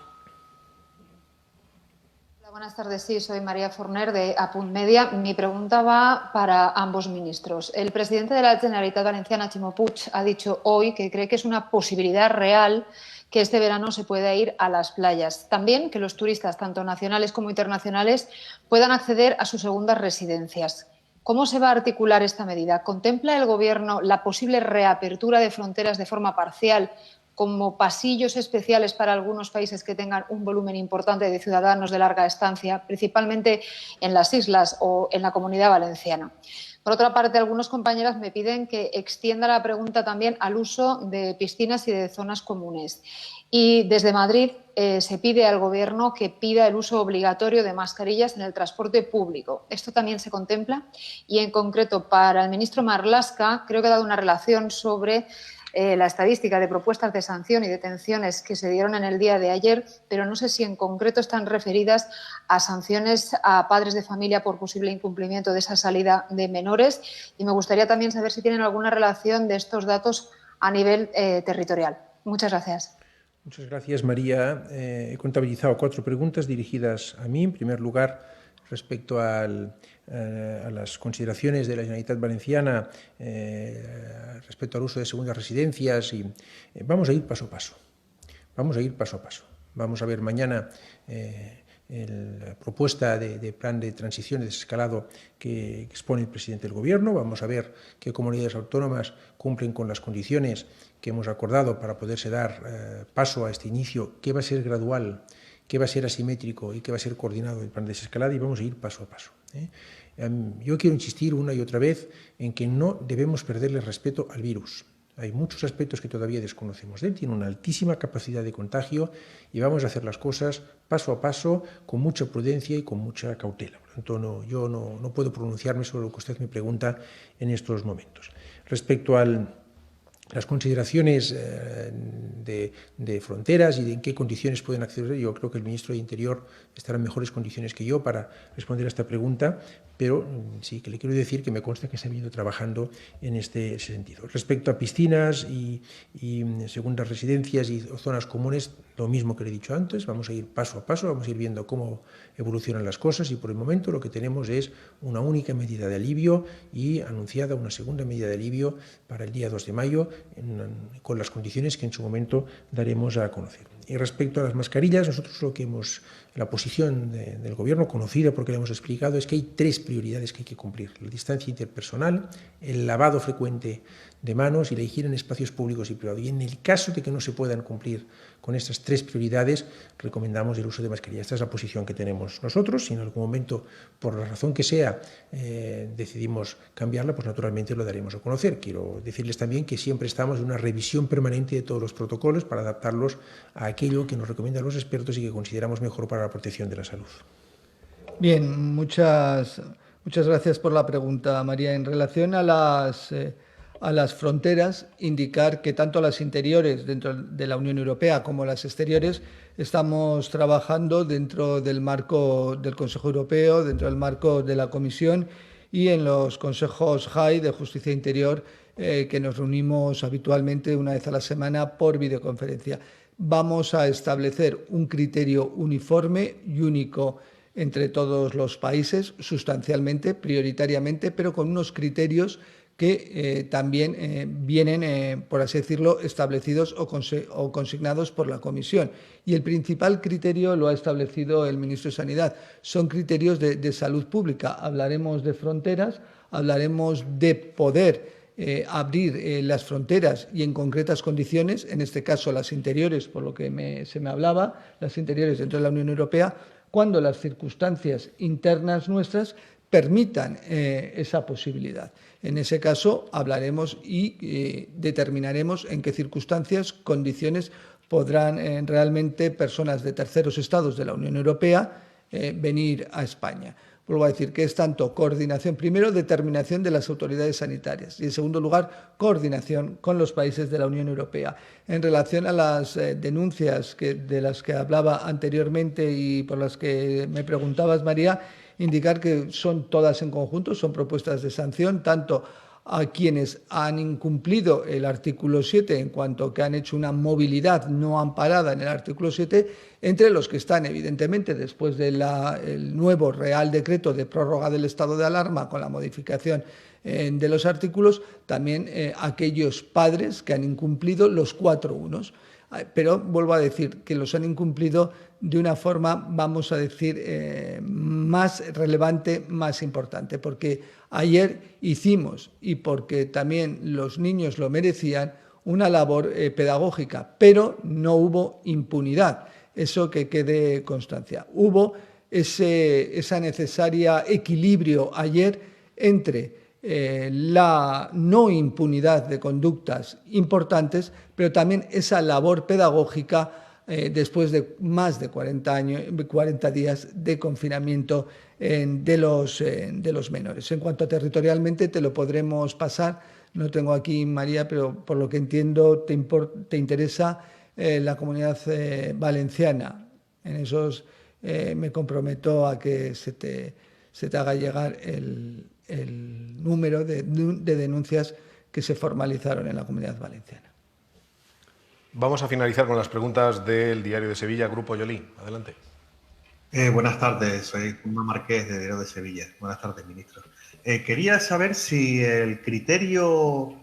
Buenas tardes, sí, soy María Forner de Apunt Media. Mi pregunta va para ambos ministros. El presidente de la Generalitat Valenciana, Ximo Puig, ha dicho hoy que cree que es una posibilidad real que este verano se pueda ir a las playas. También que los turistas, tanto nacionales como internacionales, puedan acceder a sus segundas residencias. ¿Cómo se va a articular esta medida? ¿Contempla el Gobierno la posible reapertura de fronteras de forma parcial, como pasillos especiales para algunos países que tengan un volumen importante de ciudadanos de larga estancia, principalmente en las islas o en la Comunidad Valenciana? Por otra parte, algunos compañeros me piden que extienda la pregunta también al uso de piscinas y de zonas comunes. Y desde Madrid se pide al Gobierno que pida el uso obligatorio de mascarillas en el transporte público. ¿Esto también se contempla? Y en concreto, para el ministro Marlaska, creo que ha dado una relación sobre la estadística de propuestas de sanción y detenciones que se dieron en el día de ayer, pero no sé si en concreto están referidas a sanciones a padres de familia por posible incumplimiento de esa salida de menores, y me gustaría también saber si tienen alguna relación de estos datos a nivel territorial. Muchas gracias. Muchas gracias, María. He contabilizado 4 preguntas dirigidas a mí. En primer lugar, respecto a las consideraciones de la Generalitat Valenciana respecto al uso de segundas residencias, y vamos a ir paso a paso. Vamos a ir paso a paso. Vamos a ver mañana la propuesta de plan de transición y desescalado que expone el presidente del Gobierno. Vamos a ver qué comunidades autónomas cumplen con las condiciones que hemos acordado para poderse dar paso a este inicio, que va a ser gradual, que va a ser asimétrico y que va a ser coordinado el plan de desescalada, y vamos a ir paso a paso. Yo quiero insistir una y otra vez en que no debemos perderle respeto al virus. Hay muchos aspectos que todavía desconocemos de él, tiene una altísima capacidad de contagio, y vamos a hacer las cosas paso a paso, con mucha prudencia y con mucha cautela. Por lo tanto, yo no puedo pronunciarme sobre lo que usted me pregunta en estos momentos. Respecto a las consideraciones de de fronteras y de en qué condiciones pueden acceder. Yo creo que el ministro de Interior estará en mejores condiciones que yo para responder a esta pregunta, pero sí que le quiero decir que me consta que se ha venido trabajando en este sentido. Respecto a piscinas y segundas residencias y zonas comunes, lo mismo que le he dicho antes, vamos a ir paso a paso, vamos a ir viendo cómo evolucionan las cosas y por el momento lo que tenemos es una única medida de alivio y anunciada una segunda medida de alivio para el día 2 de mayo con las condiciones que en su momento daremos a conocer. Y respecto a las mascarillas, nosotros la posición del Gobierno, conocida porque le hemos explicado, es que hay 3 prioridades que hay que cumplir: la distancia interpersonal, el lavado frecuente de manos y la higiene en espacios públicos y privados. Y en el caso de que no se puedan cumplir con estas 3 prioridades, recomendamos el uso de mascarilla. Esta es la posición que tenemos nosotros. Si en algún momento, por la razón que sea, decidimos cambiarla, pues naturalmente lo daremos a conocer. Quiero decirles también que siempre estamos en una revisión permanente de todos los protocolos para adaptarlos a aquello que nos recomiendan los expertos y que consideramos mejor para la protección de la salud. Bien, muchas gracias por la pregunta, María. En relación a las fronteras, indicar que tanto las interiores dentro de la Unión Europea como las exteriores estamos trabajando dentro del marco del Consejo Europeo, dentro del marco de la Comisión y en los consejos JAI de Justicia e Interior, que nos reunimos habitualmente una vez a la semana por videoconferencia. Vamos a establecer un criterio uniforme y único entre todos los países, sustancialmente, prioritariamente, pero con unos criterios que también vienen, por así decirlo, establecidos o consignados por la Comisión. Y el principal criterio lo ha establecido el ministro de Sanidad. Son criterios de salud pública. Hablaremos de fronteras, hablaremos de poder abrir las fronteras y en concretas condiciones, en este caso las interiores, por lo que se me hablaba, las interiores dentro de la Unión Europea, cuando las circunstancias internas nuestras permitan esa posibilidad. En ese caso hablaremos y determinaremos en qué circunstancias, condiciones podrán realmente personas de terceros estados de la Unión Europea venir a España. Vuelvo a decir que es tanto coordinación, primero determinación de las autoridades sanitarias y en segundo lugar coordinación con los países de la Unión Europea. En relación a las denuncias de las que hablaba anteriormente y por las que me preguntabas, María, indicar que son todas en conjunto, son propuestas de sanción, tanto a quienes han incumplido el artículo 7 en cuanto que han hecho una movilidad no amparada en el artículo 7, entre los que están, evidentemente, después del nuevo Real Decreto de prórroga del estado de alarma con la modificación de los artículos, también aquellos padres que han incumplido los 4 unos. Pero vuelvo a decir que los han incumplido de una forma, vamos a decir, más relevante, más importante, porque ayer hicimos, y porque también los niños lo merecían, una labor pedagógica, pero no hubo impunidad. Eso que quede constancia. Hubo esa necesaria equilibrio ayer entre la no impunidad de conductas importantes, pero también esa labor pedagógica después de más de 40 días de confinamiento de los menores. En cuanto a territorialmente, te lo podremos pasar. No tengo aquí, María, pero por lo que entiendo te interesa la Comunidad Valenciana. En esos me comprometo a que se te haga llegar el número de denuncias que se formalizaron en la Comunidad Valenciana. Vamos a finalizar con las preguntas del Diario de Sevilla, Grupo Yolí. Adelante. Buenas tardes, soy Juan Marqués, de Diario de Sevilla. Buenas tardes, ministro. Quería saber si el criterio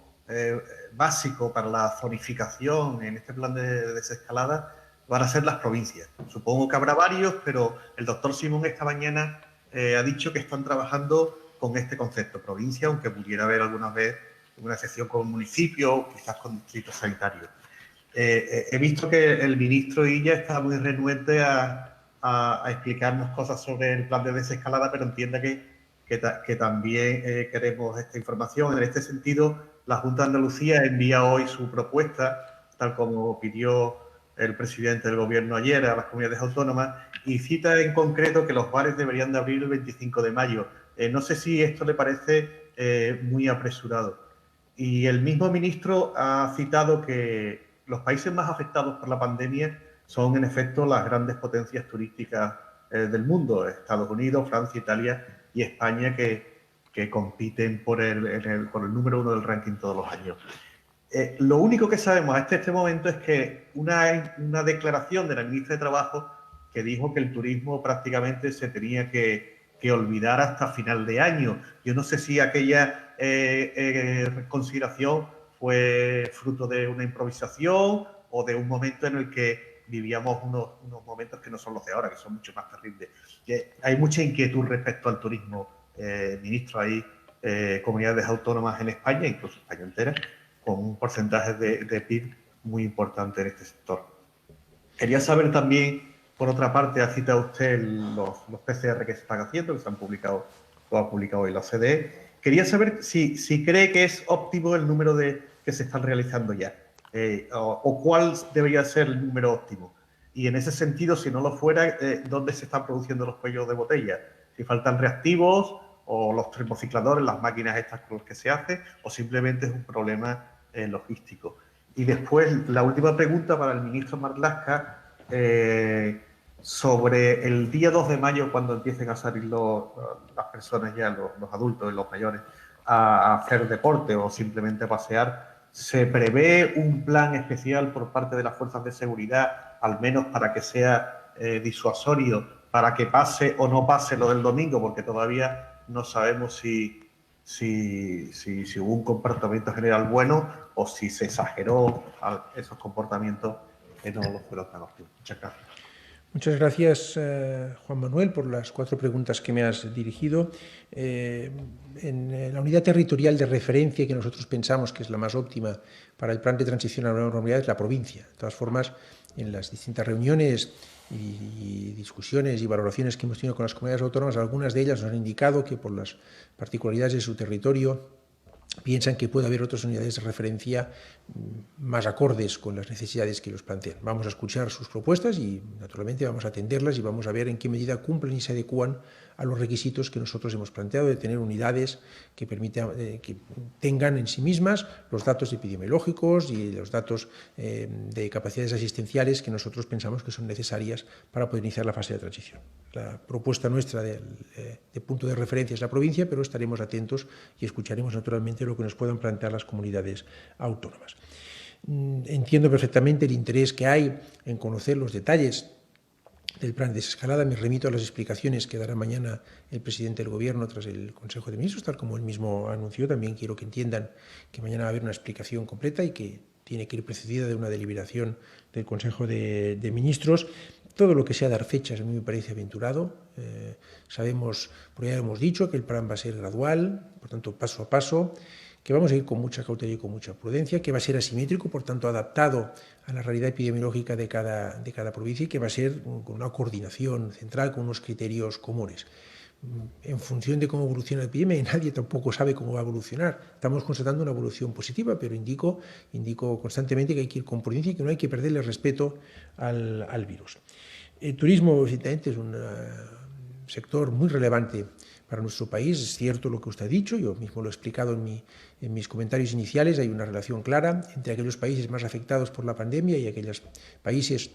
básico para la zonificación en este plan de desescalada van a ser las provincias. Supongo que habrá varios, pero el doctor Simón esta mañana ha dicho que están trabajando con este concepto, provincia, aunque pudiera haber alguna vez una excepción con municipio, quizás con distritos sanitarios. He visto que el ministro Illa está muy renuente a explicarnos cosas sobre el plan de desescalada, pero entienda que también queremos esta información. En este sentido, la Junta de Andalucía envía hoy su propuesta, tal como pidió el presidente del Gobierno ayer a las comunidades autónomas, y cita en concreto que los bares deberían de abrir el 25 de mayo. No sé si esto le parece muy apresurado. Y el mismo ministro ha citado que los países más afectados por la pandemia son, en efecto, las grandes potencias turísticas del mundo, Estados Unidos, Francia, Italia y España, que compiten por el número 1 del ranking todos los años. Lo único que sabemos hasta este momento es que una declaración de la ministra de Trabajo que dijo que el turismo prácticamente se tenía que olvidar hasta final de año. Yo no sé si aquella consideración fue fruto de una improvisación o de un momento en el que vivíamos unos momentos que no son los de ahora, que son mucho más terribles. Hay mucha inquietud respecto al turismo, ministro. Hay comunidades autónomas en España, incluso España entera, con un porcentaje de PIB muy importante en este sector. Quería saber también, por otra parte, ha citado usted los PCR que se están haciendo, que se han publicado, lo ha publicado hoy la OCDE. Quería saber si cree que es óptimo el número que se están realizando ya, o cuál debería ser el número óptimo. Y en ese sentido, si no lo fuera, ¿dónde se están produciendo los cuellos de botella? Si faltan reactivos o los termocicladores, las máquinas estas con las que se hace, o simplemente es un problema logístico. Y después, la última pregunta para el ministro Marlaska, sobre el día 2 de mayo, cuando empiecen a salir las personas ya, los adultos y los mayores, a hacer deporte o simplemente a pasear, ¿se prevé un plan especial por parte de las fuerzas de seguridad, al menos para que sea disuasorio, para que pase o no pase lo del domingo? Porque todavía no sabemos si hubo un comportamiento general bueno o si se exageró esos comportamios que no lo fueron tan óptimos. Muchas gracias. Muchas gracias, Juan Manuel, por las 4 preguntas que me has dirigido. En la unidad territorial de referencia que nosotros pensamos que es la más óptima para el plan de transición a la nueva normalidad es la provincia. De todas formas, en las distintas reuniones y discusiones y valoraciones que hemos tenido con las comunidades autónomas, algunas de ellas nos han indicado que por las particularidades de su territorio piensan que puede haber otras unidades de referencia más acordes con las necesidades que los plantean. Vamos a escuchar sus propuestas y, naturalmente, vamos a atenderlas y vamos a ver en qué medida cumplen y se adecúan a los requisitos que nosotros hemos planteado de tener unidades que permitan que tengan en sí mismas los datos epidemiológicos y los datos de capacidades asistenciales que nosotros pensamos que son necesarias para poder iniciar la fase de transición. La propuesta nuestra de punto de referencia es la provincia, pero estaremos atentos y escucharemos naturalmente lo que nos puedan plantear las comunidades autónomas. Entiendo perfectamente el interés que hay en conocer los detalles del plan de desescalada. Me remito a las explicaciones que dará mañana el presidente del Gobierno tras el Consejo de Ministros, tal como él mismo anunció. También quiero que entiendan que mañana va a haber una explicación completa y que tiene que ir precedida de una deliberación del Consejo de Ministros. Todo lo que sea dar fechas a mí me parece aventurado. Sabemos, porque ya hemos dicho, que el plan va a ser gradual, por tanto paso a paso, que vamos a ir con mucha cautela y con mucha prudencia, que va a ser asimétrico, por tanto adaptado a la realidad epidemiológica de cada provincia, y que va a ser con una coordinación central, con unos criterios comunes. En función de cómo evoluciona la epidemia, y nadie tampoco sabe cómo va a evolucionar. Estamos constatando una evolución positiva, pero indico constantemente que hay que ir con prudencia y que no hay que perderle respeto al virus. El turismo, evidentemente, es un sector muy relevante para nuestro país. Es cierto lo que usted ha dicho, yo mismo lo he explicado en mis comentarios iniciales. Hay una relación clara entre aquellos países más afectados por la pandemia y aquellos países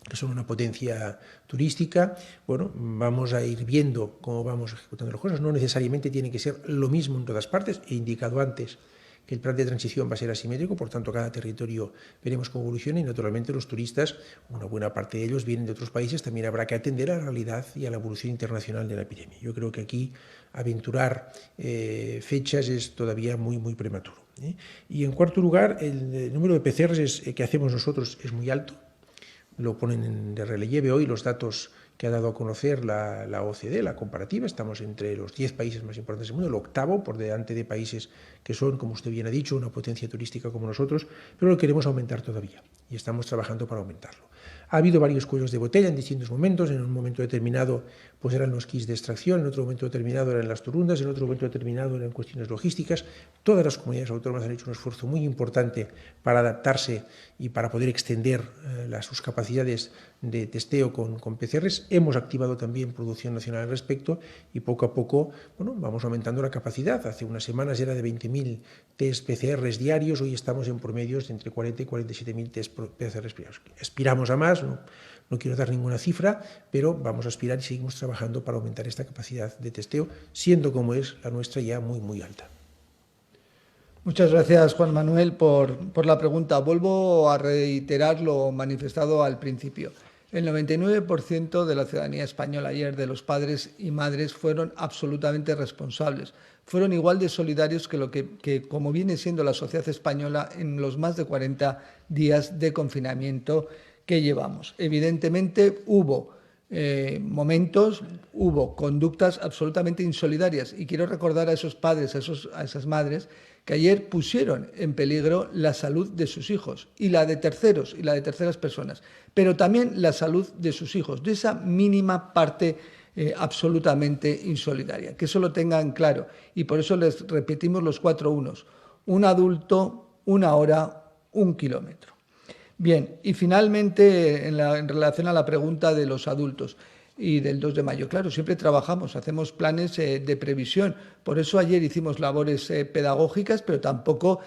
que son una potencia turística. Bueno, vamos a ir viendo cómo vamos ejecutando las cosas. No necesariamente tiene que ser lo mismo en todas partes. He indicado antes que el plan de transición va a ser asimétrico, por tanto, cada territorio veremos cómo evoluciona y, naturalmente, los turistas, una buena parte de ellos vienen de otros países, también habrá que atender a la realidad y a la evolución internacional de la epidemia. Yo creo que aquí aventurar fechas es todavía muy, muy prematuro. Y, en cuarto lugar, el número de PCRs que hacemos nosotros es muy alto. Lo ponen de relieve hoy los datos que ha dado a conocer la OCDE, la comparativa. Estamos entre los 10 países más importantes del mundo, el 8º, por delante de países que son, como usted bien ha dicho, una potencia turística como nosotros, pero lo queremos aumentar todavía y estamos trabajando para aumentarlo. Ha habido varios cuellos de botella en distintos momentos. En un momento determinado pues eran los kits de extracción, en otro momento determinado eran las turundas, en otro momento determinado eran cuestiones logísticas. Todas las comunidades autónomas han hecho un esfuerzo muy importante para adaptarse y para poder extender sus capacidades de testeo con PCRs. empresas. Hemos activado también producción nacional al respecto y poco a poco vamos aumentando la capacidad. Hace unas semanas era de 20.000 test PCRs diarios, hoy estamos en promedios de entre 40 y 47.000 test PCRs diarios. Aspiramos a más, no quiero dar ninguna cifra, pero vamos a aspirar y seguimos trabajando para aumentar esta capacidad de testeo, siendo como es la nuestra ya muy, muy alta. Muchas gracias, Juan Manuel, por la pregunta. Vuelvo a reiterar lo manifestado al principio. El 99% de la ciudadanía española ayer, de los padres y madres, fueron absolutamente responsables. Fueron igual de solidarios que como viene siendo la sociedad española en los más de 40 días de confinamiento que llevamos. Evidentemente hubo momentos, hubo conductas absolutamente insolidarias y quiero recordar a esos padres, a esas madres que ayer pusieron en peligro la salud de sus hijos y la de terceros y la de terceras personas, pero también la salud de sus hijos, de esa mínima parte absolutamente insolidaria. Que eso lo tengan claro y por eso les repetimos los 4 unos: un adulto, 1 hora, 1 kilómetro. Bien, y finalmente en relación a la pregunta de los adultos y del 2 de mayo. Claro, siempre trabajamos, hacemos planes de previsión. Por eso ayer hicimos labores pedagógicas, pero tampoco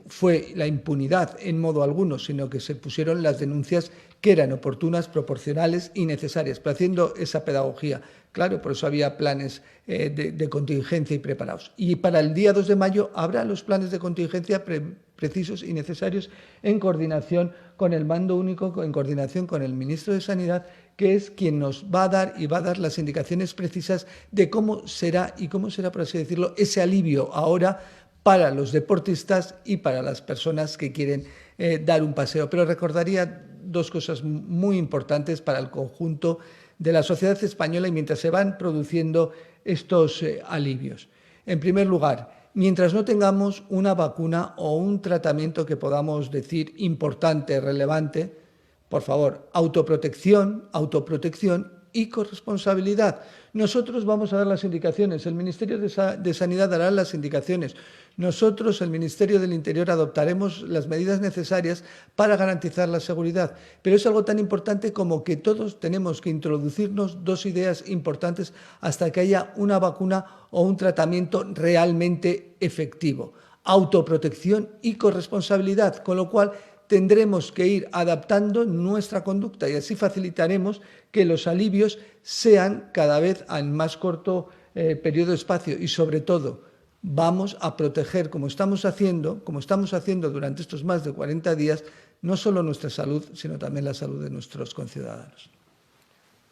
fue la impunidad en modo alguno, sino que se pusieron las denuncias que eran oportunas, proporcionales y necesarias, pero haciendo esa pedagogía. Claro, por eso había planes de contingencia y preparados. Y para el día 2 de mayo habrá los planes de contingencia precisos y necesarios en coordinación con el mando único, en coordinación con el ministro de Sanidad, que es quien nos va a dar las indicaciones precisas de cómo será, por así decirlo, ese alivio ahora para los deportistas y para las personas que quieren dar un paseo. Pero recordaría 2 cosas muy importantes para el conjunto de la sociedad española y mientras se van produciendo estos alivios. En primer lugar, mientras no tengamos una vacuna o un tratamiento que podamos decir importante, relevante, por favor, autoprotección y corresponsabilidad. Nosotros vamos a dar las indicaciones, el Ministerio de Sanidad dará las indicaciones. Nosotros, el Ministerio del Interior, adoptaremos las medidas necesarias para garantizar la seguridad. Pero es algo tan importante como que todos tenemos que introducirnos 2 ideas importantes hasta que haya una vacuna o un tratamiento realmente efectivo. Autoprotección y corresponsabilidad, con lo cual tendremos que ir adaptando nuestra conducta y así facilitaremos que los alivios sean cada vez en más corto periodo de espacio y sobre todo vamos a proteger, como estamos haciendo durante estos más de 40 días, no solo nuestra salud, sino también la salud de nuestros conciudadanos.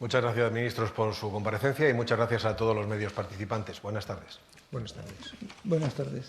Muchas gracias, ministros, por su comparecencia y muchas gracias a todos los medios participantes. Buenas tardes. Buenas tardes. Buenas tardes.